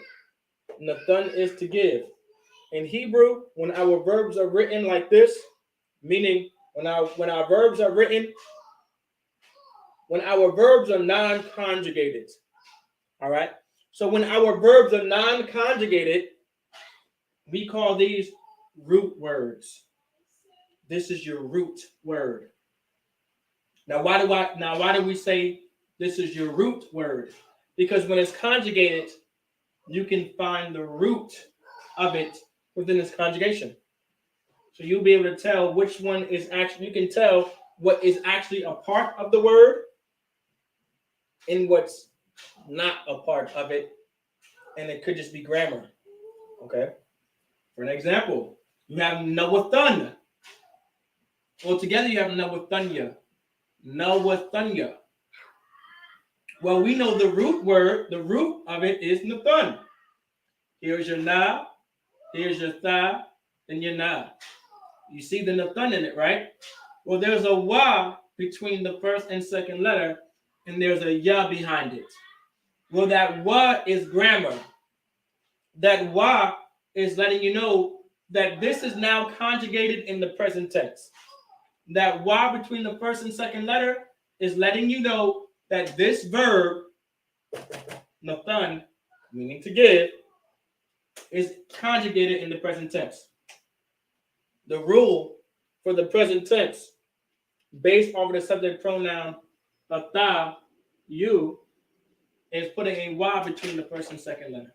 Nathun is to give. In Hebrew, when our verbs are written like this, meaning when our verbs are written, when our verbs are non-conjugated, all right? So when our verbs are non-conjugated, we call these root words. This is your root word. Now, why do we say this is your root word? Because when it's conjugated, you can find the root of it within this conjugation. So you'll be able to tell which one is actually, you can tell what is actually a part of the word and what's not a part of it. And it could just be grammar. Okay. For an example, you have Noathun. Well, together you have Noathunya. Noathunya. Well, we know the root word, the root of it is Nathun. Here's your Na, here's your Tha, and your Na. You see the Nathun in it, right? Well, there's a Wa between the first and second letter, and there's a Ya behind it. Well, that Wa is grammar. That Wa is letting you know that this is now conjugated in the present tense. That Y between the first and second letter is letting you know that this verb, nathan, meaning to give, is conjugated in the present tense. The rule for the present tense, based off of the subject pronoun atha, you, is putting a Y between the first and second letter.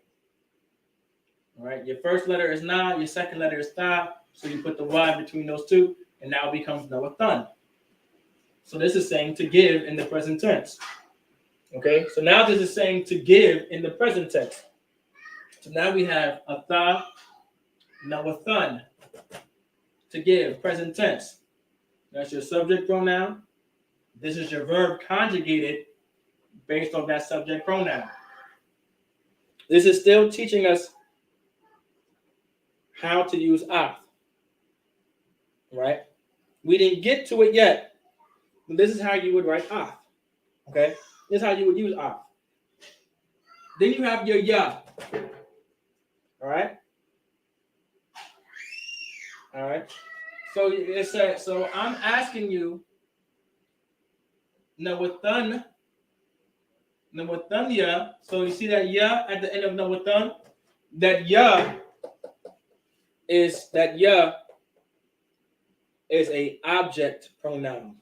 All right, your first letter is na, your second letter is tha, so you put the Y between those two, and now it becomes nawathan. So this is saying to give in the present tense. Okay, so now this is saying to give in the present tense. So now we have atha, nawathan, to give, present tense. That's your subject pronoun. This is your verb conjugated based on that subject pronoun. This is still teaching us how to use AHTH. Right? We didn't get to it yet. But this is how you would write AHTH. Okay? This is how you would use AHTH. Then you have your ya. All right? All right. So it says, so I'm asking you, nawathan ya. So you see that ya at the end of nawathan? That ya is a object pronoun.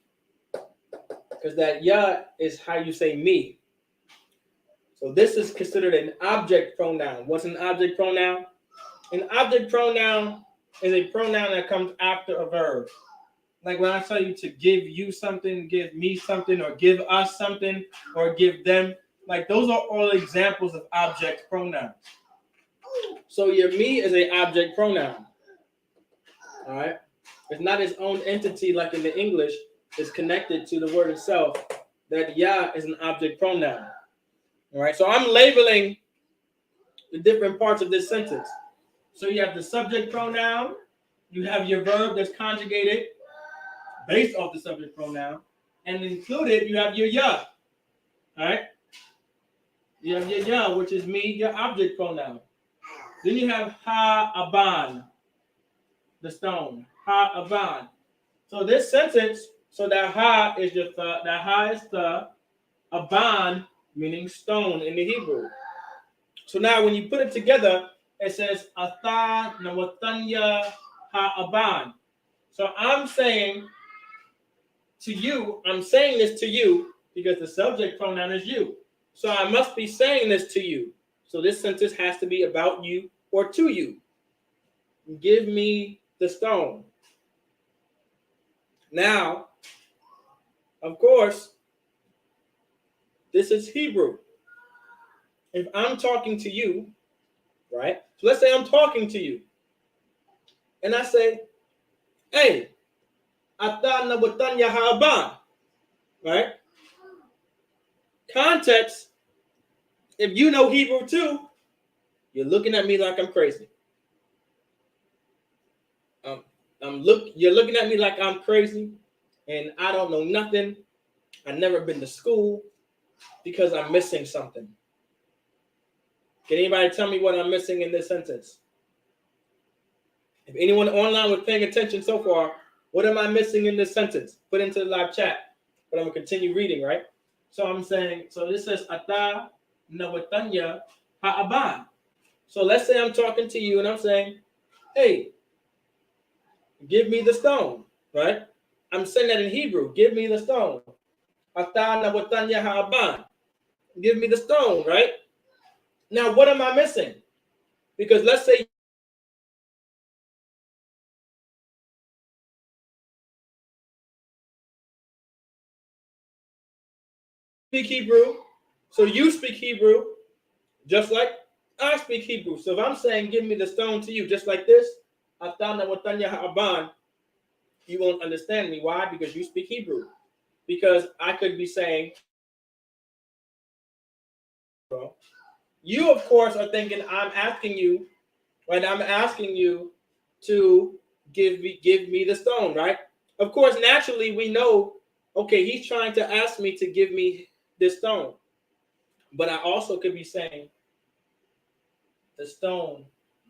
Because that ya is how you say me. So this is considered an object pronoun. What's an object pronoun? An object pronoun is a pronoun that comes after a verb. Like when I tell you to give you something, give me something, or give us something, or give them. Like those are all examples of object pronouns. So your me is an object pronoun. All right. It's not its own entity like in the English. It's connected to the word itself. That ya is an object pronoun. All right. So I'm labeling the different parts of this sentence. So you have the subject pronoun. You have your verb that's conjugated based off the subject pronoun. And included, you have your ya. All right. You have your ya, which is me, your object pronoun. Then you have ha-aban, the stone. Ha-aban. So this sentence, so that ha is your the, that ha is the, aban, meaning stone in the Hebrew. So now when you put it together, it says atha nawatanya ha-aban. So I'm saying to you, I'm saying this to you because the subject pronoun is you. So I must be saying this to you. So this sentence has to be about you or to you. Give me the stone. Now, of course, this is Hebrew. If I'm talking to you, right? So let's say I'm talking to you. And I say, hey, ata nabutanya ha'aban. Right? Context, if you know Hebrew too, you're looking at me like I'm crazy. You're looking at me like I'm crazy and I don't know nothing. I've never been to school because I'm missing something. Can anybody tell me what I'm missing in this sentence? If anyone online was paying attention so far, what am I missing in this sentence? Put into the live chat. But I'm going to continue reading, right? So I'm saying, so this says, Ata nawatanya ha'aban. So let's say I'm talking to you and I'm saying, hey, give me the stone, right? I'm saying that in Hebrew, give me the stone. Ata nawatanya ha'aban. Give me the stone, right? Now, what am I missing? Because let's say speak Hebrew, so you speak Hebrew, just like I speak Hebrew. So if I'm saying give me the stone to you, just like this, you won't understand me. Why? Because you speak Hebrew. Because I could be saying, you of course are thinking I'm asking you, right? I'm asking you to give me the stone, right? Of course, naturally we know, okay, he's trying to ask me to give me this stone. But I also could be saying, the stone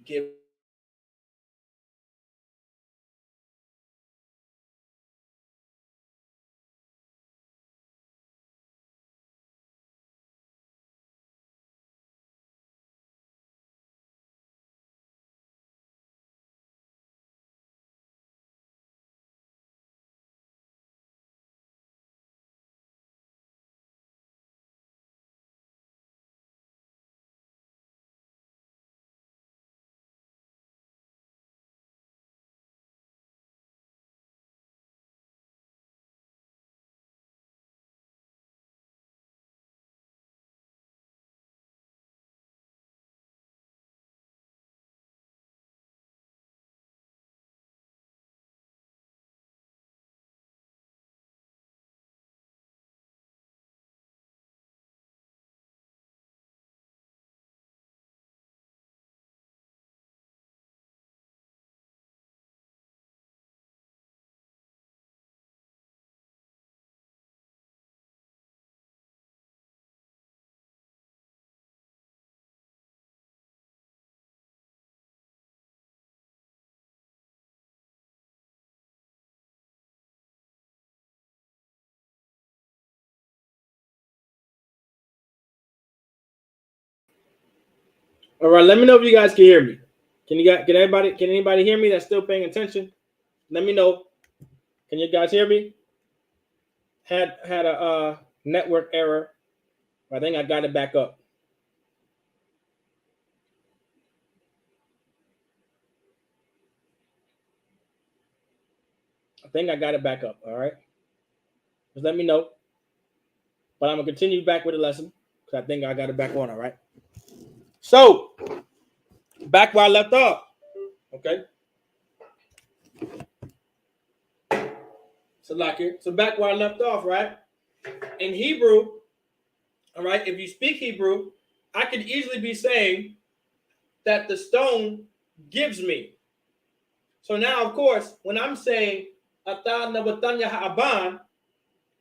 give All right, let me know if you guys can hear me. Can anybody hear me that's still paying attention? Let me know. Can you guys hear me? Had a network error. I think I got it back up. I think I got it back up. All right. Just let me know. But I'm gonna continue back with the lesson because I think I got it back on. All right. So back where I left off. Okay. So like here. So back where I left off, right? In Hebrew, all right, if you speak Hebrew, I could easily be saying that the stone gives me. So now, of course, when I'm saying Ata Nawatanya Ha'aban,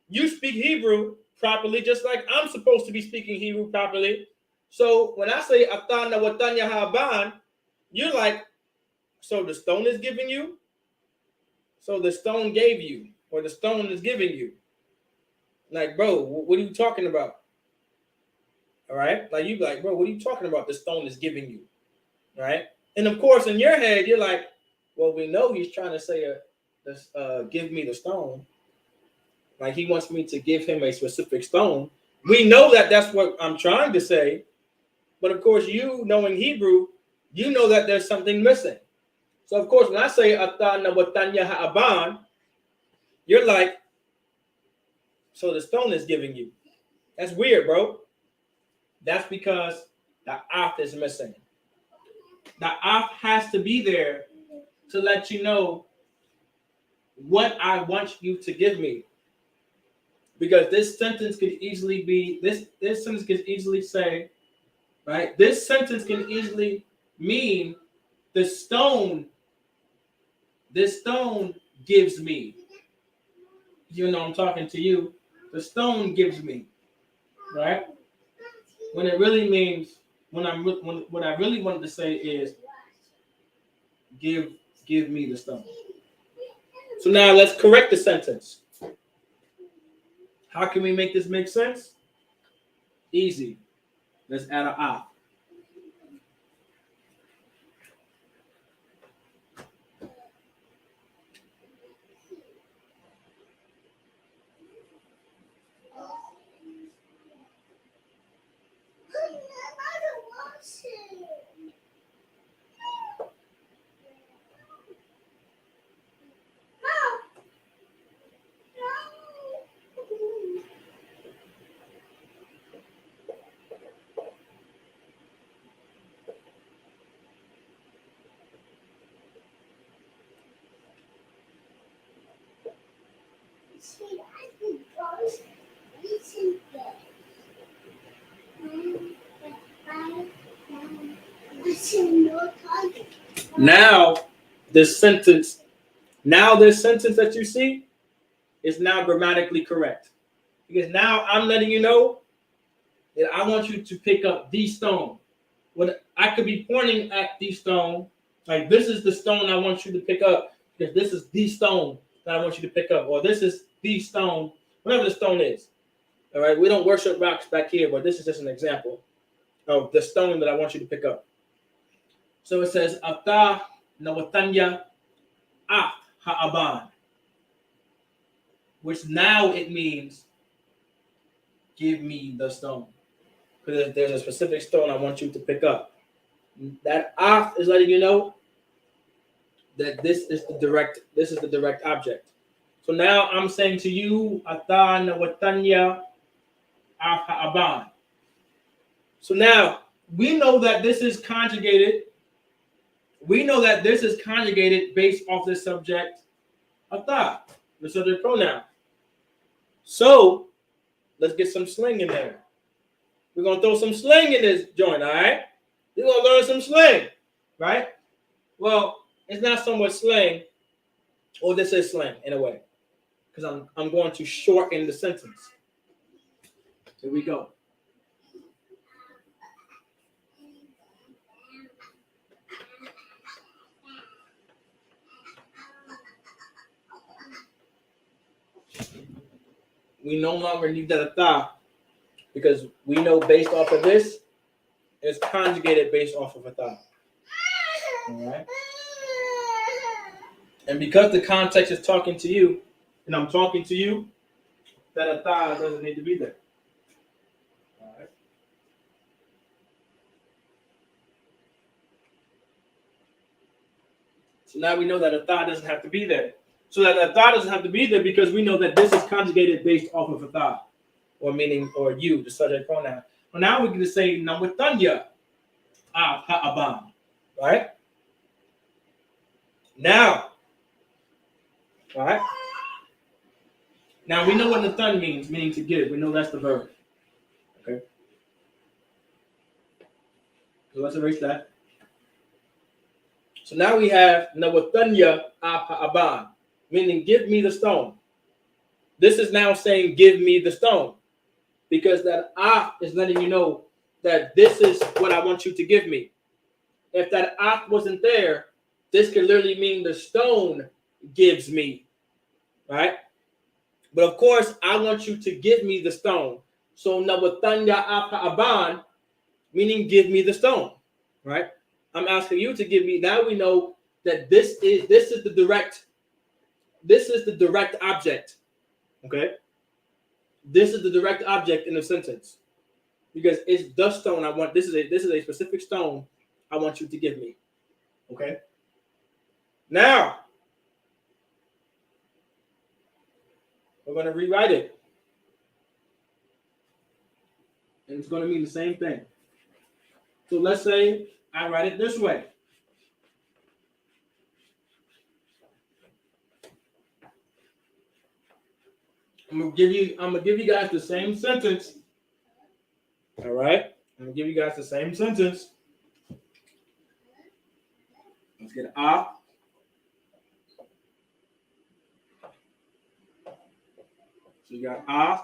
you speak Hebrew properly, just like I'm supposed to be speaking Hebrew properly. So when I say Ata Nawatanya Ha'aban, you're like, so the stone is giving you? So the stone gave you, or the stone is giving you. Like, bro, what are you talking about? All right? Like, you like, bro, what are you talking about? The stone is giving you. All right? And of course, in your head, you're like, well, we know he's trying to say, give me the stone. Like, he wants me to give him a specific stone. We know that that's what I'm trying to say. But of course, you knowing Hebrew, you know that there's something missing. So, of course, when I say, Ata Nawatanya Ha'aban, you're like, so the stone is giving you. That's weird, bro. That's because the AHTH is missing. The AHTH has to be there to let you know what I want you to give me. Because this sentence could easily be, this sentence could easily say, right? This sentence can easily mean this stone gives me. You know I'm talking to you. The stone gives me, right? When it really means, what I really wanted to say is, give me the stone. So now let's correct the sentence. How can we make this make sense? Easy. Let's add an "ah." Now, this sentence that you see is now grammatically correct. Because now I'm letting you know that I want you to pick up the stone. What I could be pointing at the stone, like this is the stone I want you to pick up, because this is the stone that I want you to pick up, or this is the stone, whatever the stone is. All right, we don't worship rocks back here, but this is just an example of the stone that I want you to pick up. So it says, Ata Nawatanya AHTH Ha'aban, which now it means, give me the stone. Because there's a specific stone I want you to pick up. That AHTH is letting you know that this is the direct object. So now I'm saying to you, Ata Nawatanya AHTH Ha'aban. So now we know that this is conjugated. We know that this is conjugated based off the subject Ata, the subject pronoun. So let's get some slang in there. We're going to throw some slang in this joint, all right? We're going to learn some slang, right? Well, it's not so much slang, or this is slang in a way, because I'm going to shorten the sentence. Here we go. We no longer need that Ata, because we know based off of this is conjugated based off of a thought. All right. And because the context is talking to you, and I'm talking to you, that a thought doesn't need to be there. All right. So now we know that a thought doesn't have to be there. So that a thought doesn't have to be there because we know that this is conjugated based off of a thought, or meaning, or you, the subject pronoun. Well, now we're going to say nawatanya ha'aban, right? Now, right? Now we know what nathan means, meaning to give. We know that's the verb. Okay. So let's erase that. So now we have nawatanya ha'aban, meaning give me the stone. This is now saying give me the stone, because that is letting you know that this is what I want you to give me. If that wasn't there, this could literally mean the stone gives me, right? But of course, I want you to give me the stone. So nawatanya aban, meaning give me the stone, right? I'm asking you to give me. Now we know that this is the direct object. Okay, this is the direct object in the sentence, because it's the stone I want. This is a specific stone I want you to give me. Okay. Now we're going to rewrite it, and it's going to mean the same thing. So let's say I write it this way. I'm gonna give you guys the same sentence. All right. I'm gonna give you guys the same sentence. Let's get a. So you got a.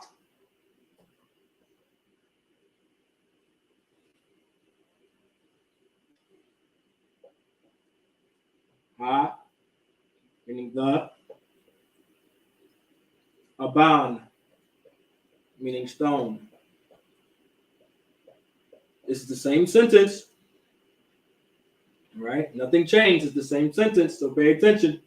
Ha, meaning the. Aban, meaning stone. This is the same sentence. All right. Nothing changed. It's the same sentence. So pay attention.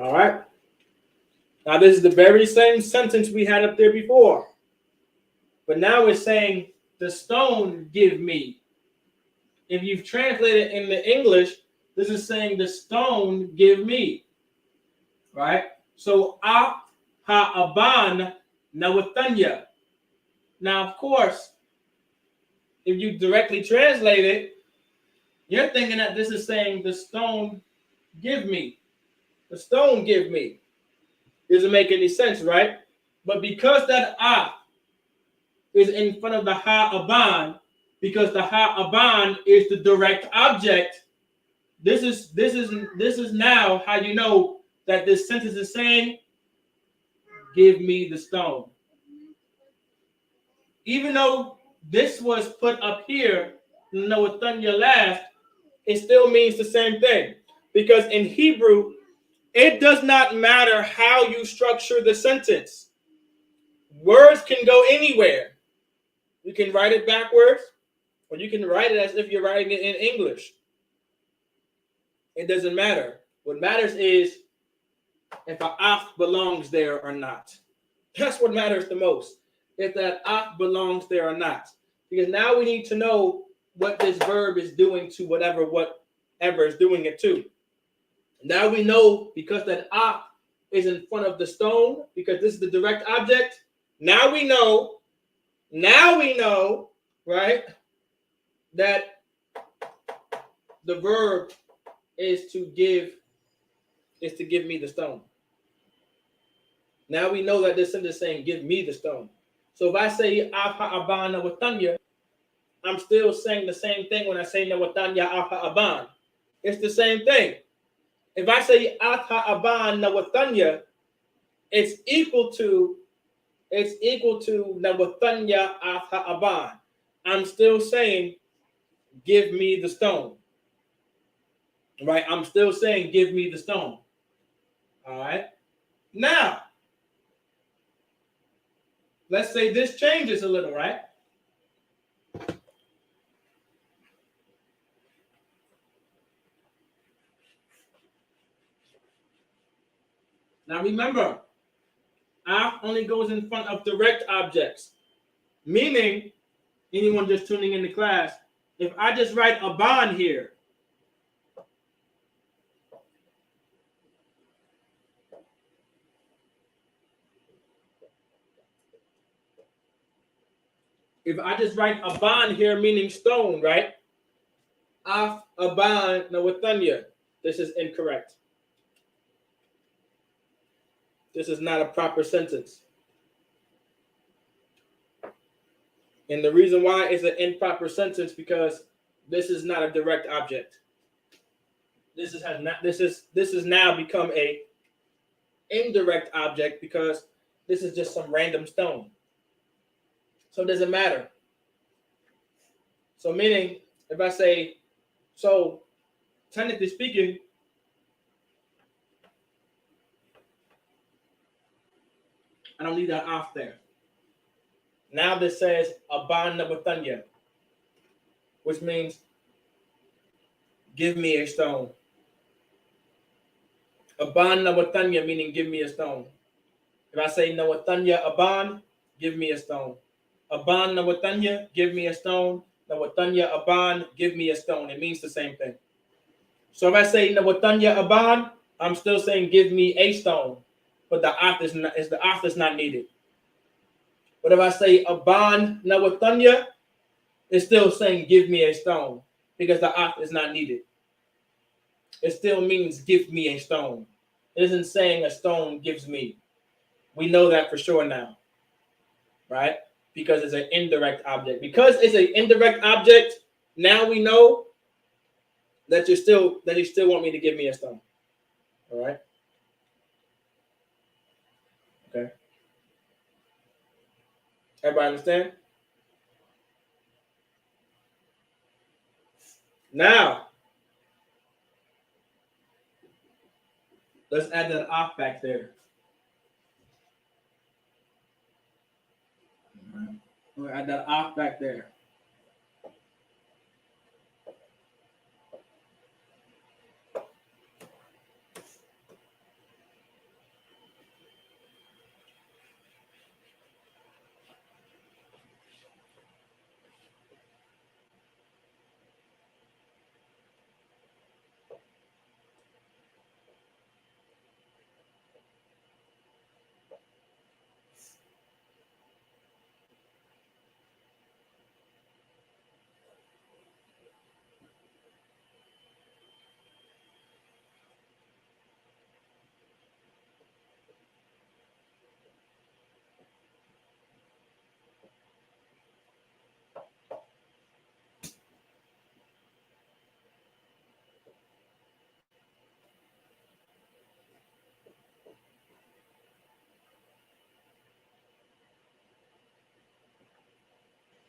All right. Now this is the very same sentence we had up there before, but now it's saying the stone give me. If you've translated in the English, this is saying the stone give me, right? So ha'aban nawatanya. Now, of course, if you directly translate it, you're thinking that this is saying the stone give me. The stone give me. Doesn't make any sense, right? But because that is in front of the ha'aban, because the ha'aban is the direct object, this is now how you know that this sentence is saying, give me the stone. Even though this was put up here, Nawatanya last, it still means the same thing. Because in Hebrew, it does not matter how you structure the sentence. Words can go anywhere. You can write it backwards, or you can write it as if you're writing it in English. It doesn't matter. What matters is if an AHTH belongs there or not. That's what matters the most. If that AHTH belongs there or not. Because now we need to know what this verb is doing to whatever is doing it to. Now we know because that AHTH is in front of the stone, because this is the direct object. Now we know, right, that the verb is to give me the stone. Now we know that this sentence is saying, give me the stone. So if I say, Alpha Aban Nawatanya, I'm still saying the same thing when I say Nawatanya Alpha Aban. It's the same thing. If I say Alpha Aban Nawatanya, it's equal to Nawatanya Alpha Aban. I'm still saying, give me the stone. Right? I'm still saying, give me the stone. All right? Now, let's say this changes a little, right? Now remember, AHTH only goes in front of direct objects. Meaning, anyone just tuning into class, if I just write Aban here, meaning stone, right? Af Aban Nawatanya. This is incorrect. This is not a proper sentence. And the reason why it's an improper sentence because this is not a direct object. This is now become a indirect object because this is just some random stone. So it doesn't matter. So meaning, if I say, so technically speaking, I don't need that off there. Now this says Aban Nabatanya, which means give me a stone. Aban Nabatanya meaning give me a stone. If I say Nawatanya Aban, give me a stone. Aban Nawatanya, give me a stone. Nawatanya Aban, give me a stone. It means the same thing. So if I say Nawatanya Aban, I'm still saying give me a stone, but the AHTH is not needed. But if I say Aban Nawatanya, it's still saying give me a stone because the AHTH is not needed. It still means give me a stone. It isn't saying a stone gives me. We know that for sure now, right? Because it's an indirect object. Because it's an indirect object, now we know that you still want me to give me a stone. All right? Okay. Everybody understand? Now, let's add that off back there. All right. We'll add that off back there.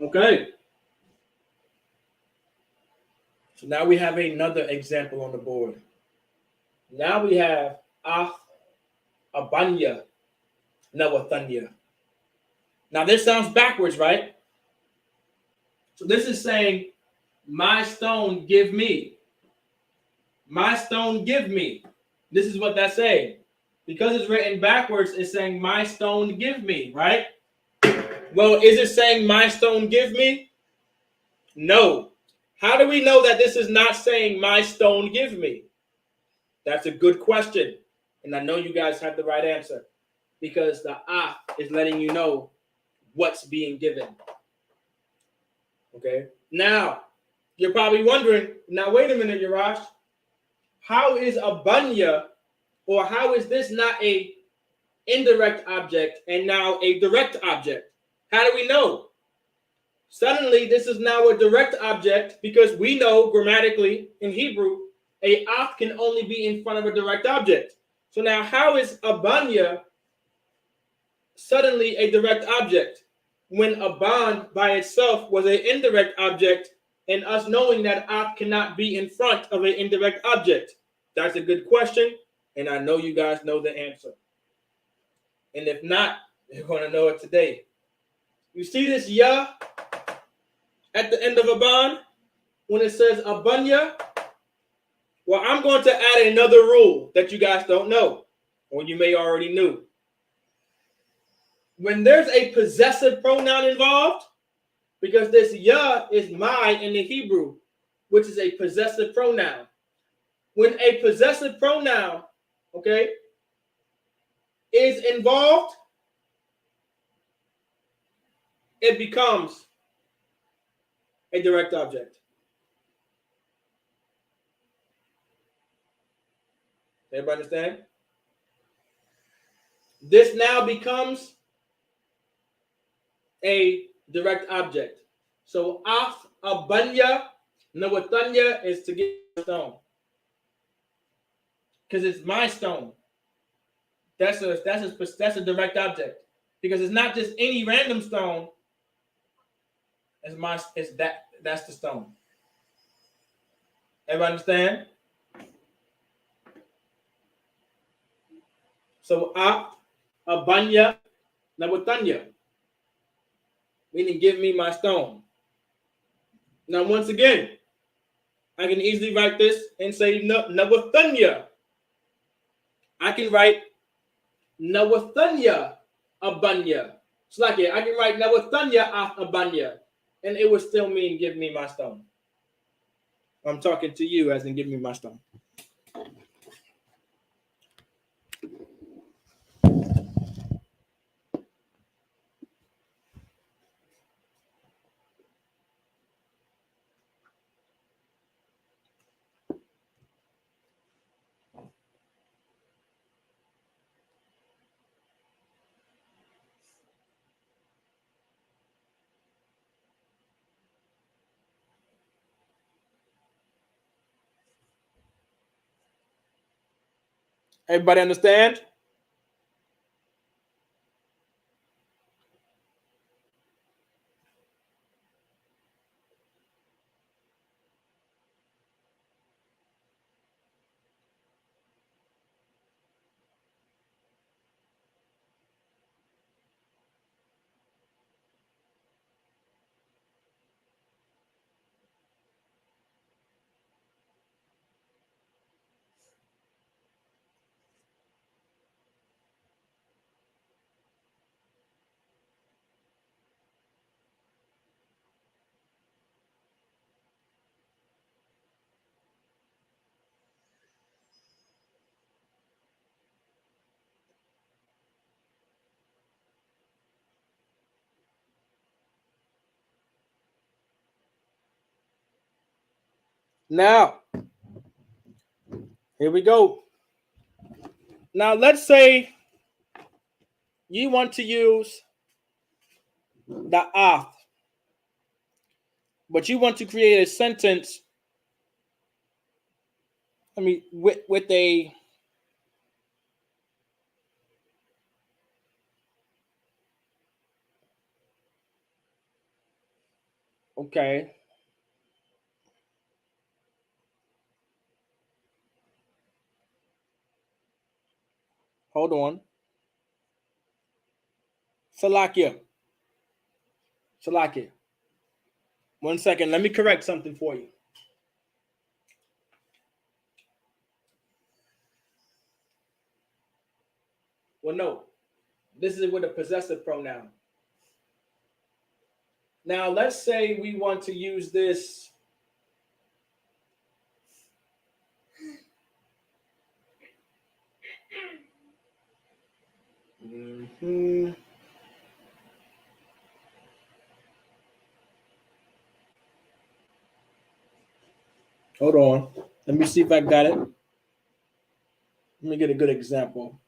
Okay. So now we have another example on the board. Now we have Abanya Nawathanya. Now this sounds backwards, right? So this is saying, my stone give me. My stone give me. This is what that's saying. Because it's written backwards, it's saying, my stone give me, right? Well, is it saying, my stone give me? No. How do we know that this is not saying, my stone give me? That's a good question. And I know you guys have the right answer. Because the is letting you know what's being given. Okay? Now, you're probably wondering, now wait a minute, Yarash. How is Abanya, or how is this not a indirect object and now a direct object? How do we know? Suddenly, this is now a direct object because we know grammatically in Hebrew, a af can only be in front of a direct object. So now, how is Abanya suddenly a direct object when Aban by itself was an indirect object, and us knowing that af cannot be in front of an indirect object? That's a good question, and I know you guys know the answer. And if not, you're going to know it today. You see this ya at the end of Aban when it says Abanya? Well, I'm going to add another rule that you guys don't know, or you may already knew. When there's a possessive pronoun involved, because this ya is my in the Hebrew, which is a possessive pronoun. When a possessive pronoun, okay, is involved, it becomes a direct object. Everybody understand? This now becomes a direct object. So af abanya nawathanya is to get a stone. Because it's my stone. That's a direct object. Because it's not just any random stone. That's the stone. Everybody understand? So af abanya nawathanya, meaning give me my stone. Now once again, I can easily write this and say nawathanya. I can write Nawathanya Abanya. It's like it. I can write Nawathanya Abanya, and it would still mean give me my stone. I'm talking to you as in give me my stone. Everybody understand? Now, here we go. Now, let's say you want to use the af, but you want to create a sentence. I mean, with a okay. Hold on. Salakia. 1 second. Let me correct something for you. Well, no. This is with a possessive pronoun. Now, let's say we want to use this. Hold on. Let me see if I got it. Let me get a good example.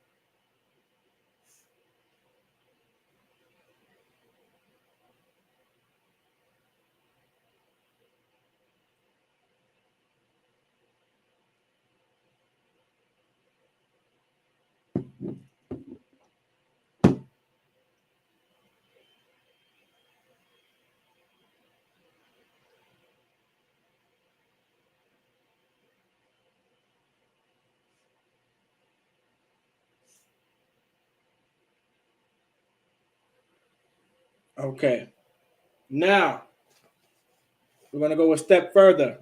Okay. Now, we're going to go a step further.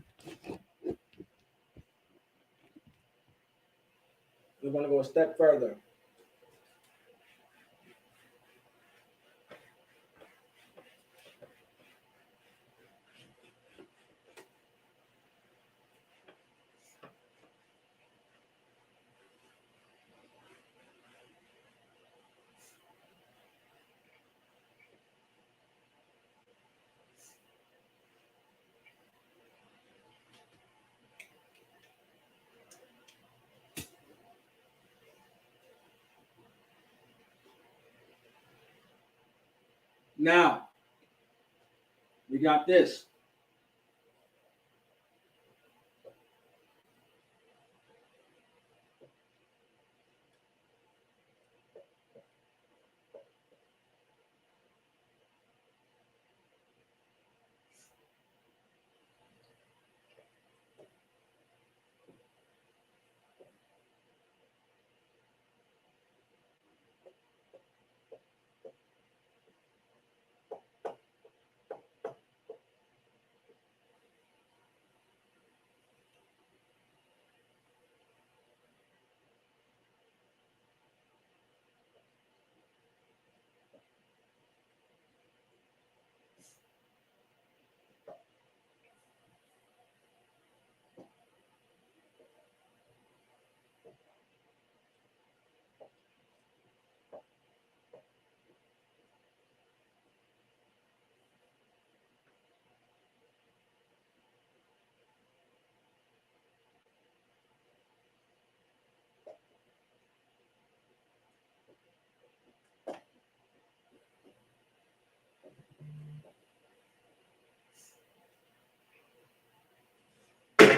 Now, we got this.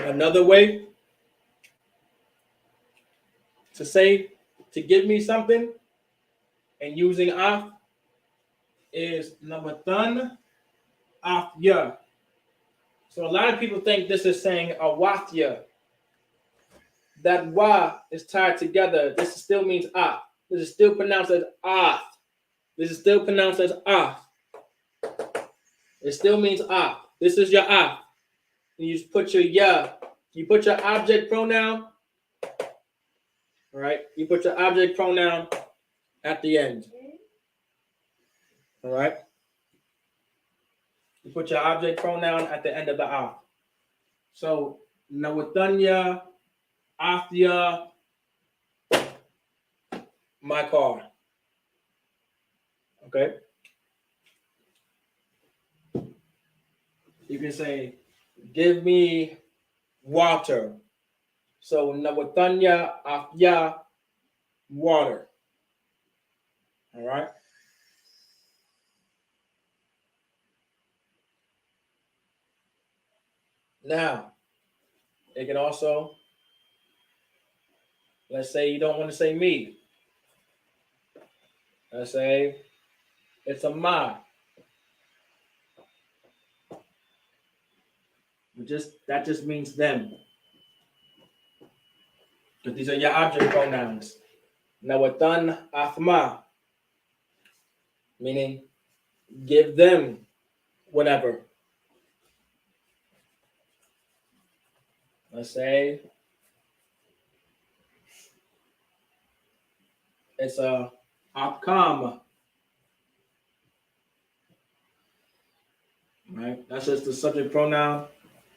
Another way to say to give me something and using af is namathan afya. So a lot of people think this is saying awathya. That wa is tied together. This still means af. This is still pronounced as af. This is still pronounced as af. It still means af. This is your af. And you put your ya. You put your object pronoun. All right. You put your object pronoun at the end. All right. You put your object pronoun at the end of the af. So nawatanya, afya, my car. Okay. You can say, give me water. So nawatanya, afya, water. All right. Now, it can also, let's say you don't want to say me. Let's say it's a ma. That just means them. But these are your object pronouns. Nawatan Athma, meaning give them whatever. Let's say it's a Atkam, right? That's just the subject pronoun.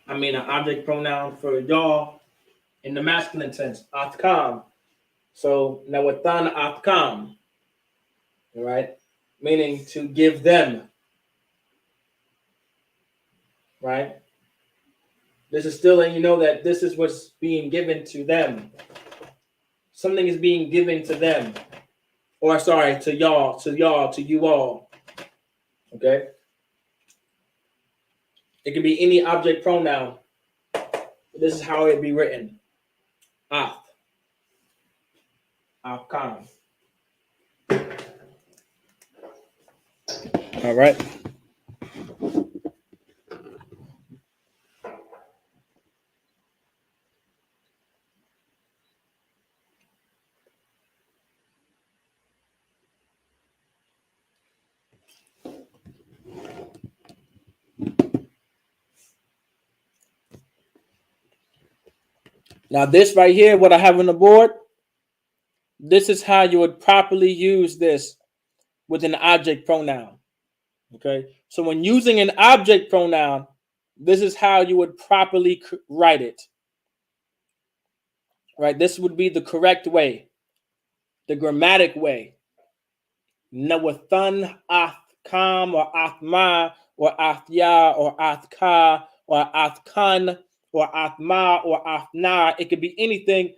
I mean, an object pronoun for y'all in the masculine tense, Atkam. So Nawatan Atkam, right? Meaning to give them, right? This is still letting you know that this is what's being given to them. Something is being given to them. Or sorry, to y'all, to you all. Okay? It can be any object pronoun. This is how it be written. Ath. Afkan. All right. Now this right here, what I have on the board, this is how you would properly use this with an object pronoun. Okay? So when using an object pronoun, this is how you would properly write it. Right? This would be the correct way, the grammatic way. Nawathan Athkam or Athma or Athya or Athka or Athkan or Athma or Athna. It could be anything.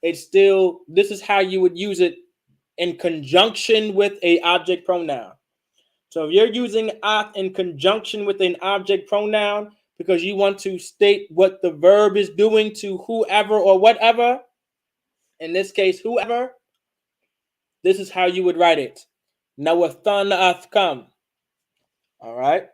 It's still, this is how you would use it in conjunction with a object pronoun. So if you're using ath in conjunction with an object pronoun because you want to state what the verb is doing to whoever or whatever, in this case, whoever, this is how you would write it. Nawathan athkam. All right.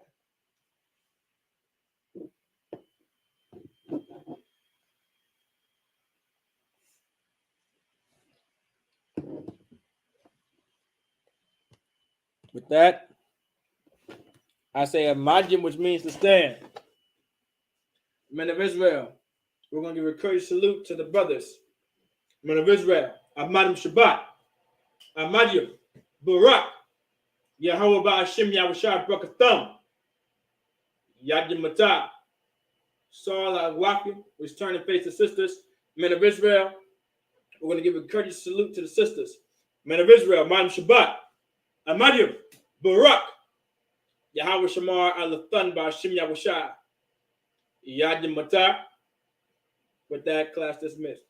With that, I say a majim, which means to stand. Men of Israel, we're going to give a courteous salute to the brothers. Men of Israel, Ahmadim Shabbat, Ahmadim, Barak, Yahweh Ba'ashim Yahushua Brakatham, Yadim Matah, Saul Al-Wakim, which turn and face the sisters. Men of Israel, we're going to give a courteous salute to the sisters. Men of Israel, Ahmadim Shabbat, Ahmadim, Barak, Yahweh Shamar Al-Than Ba'ashim Yahushua, Yadim Matah. With that, class dismissed.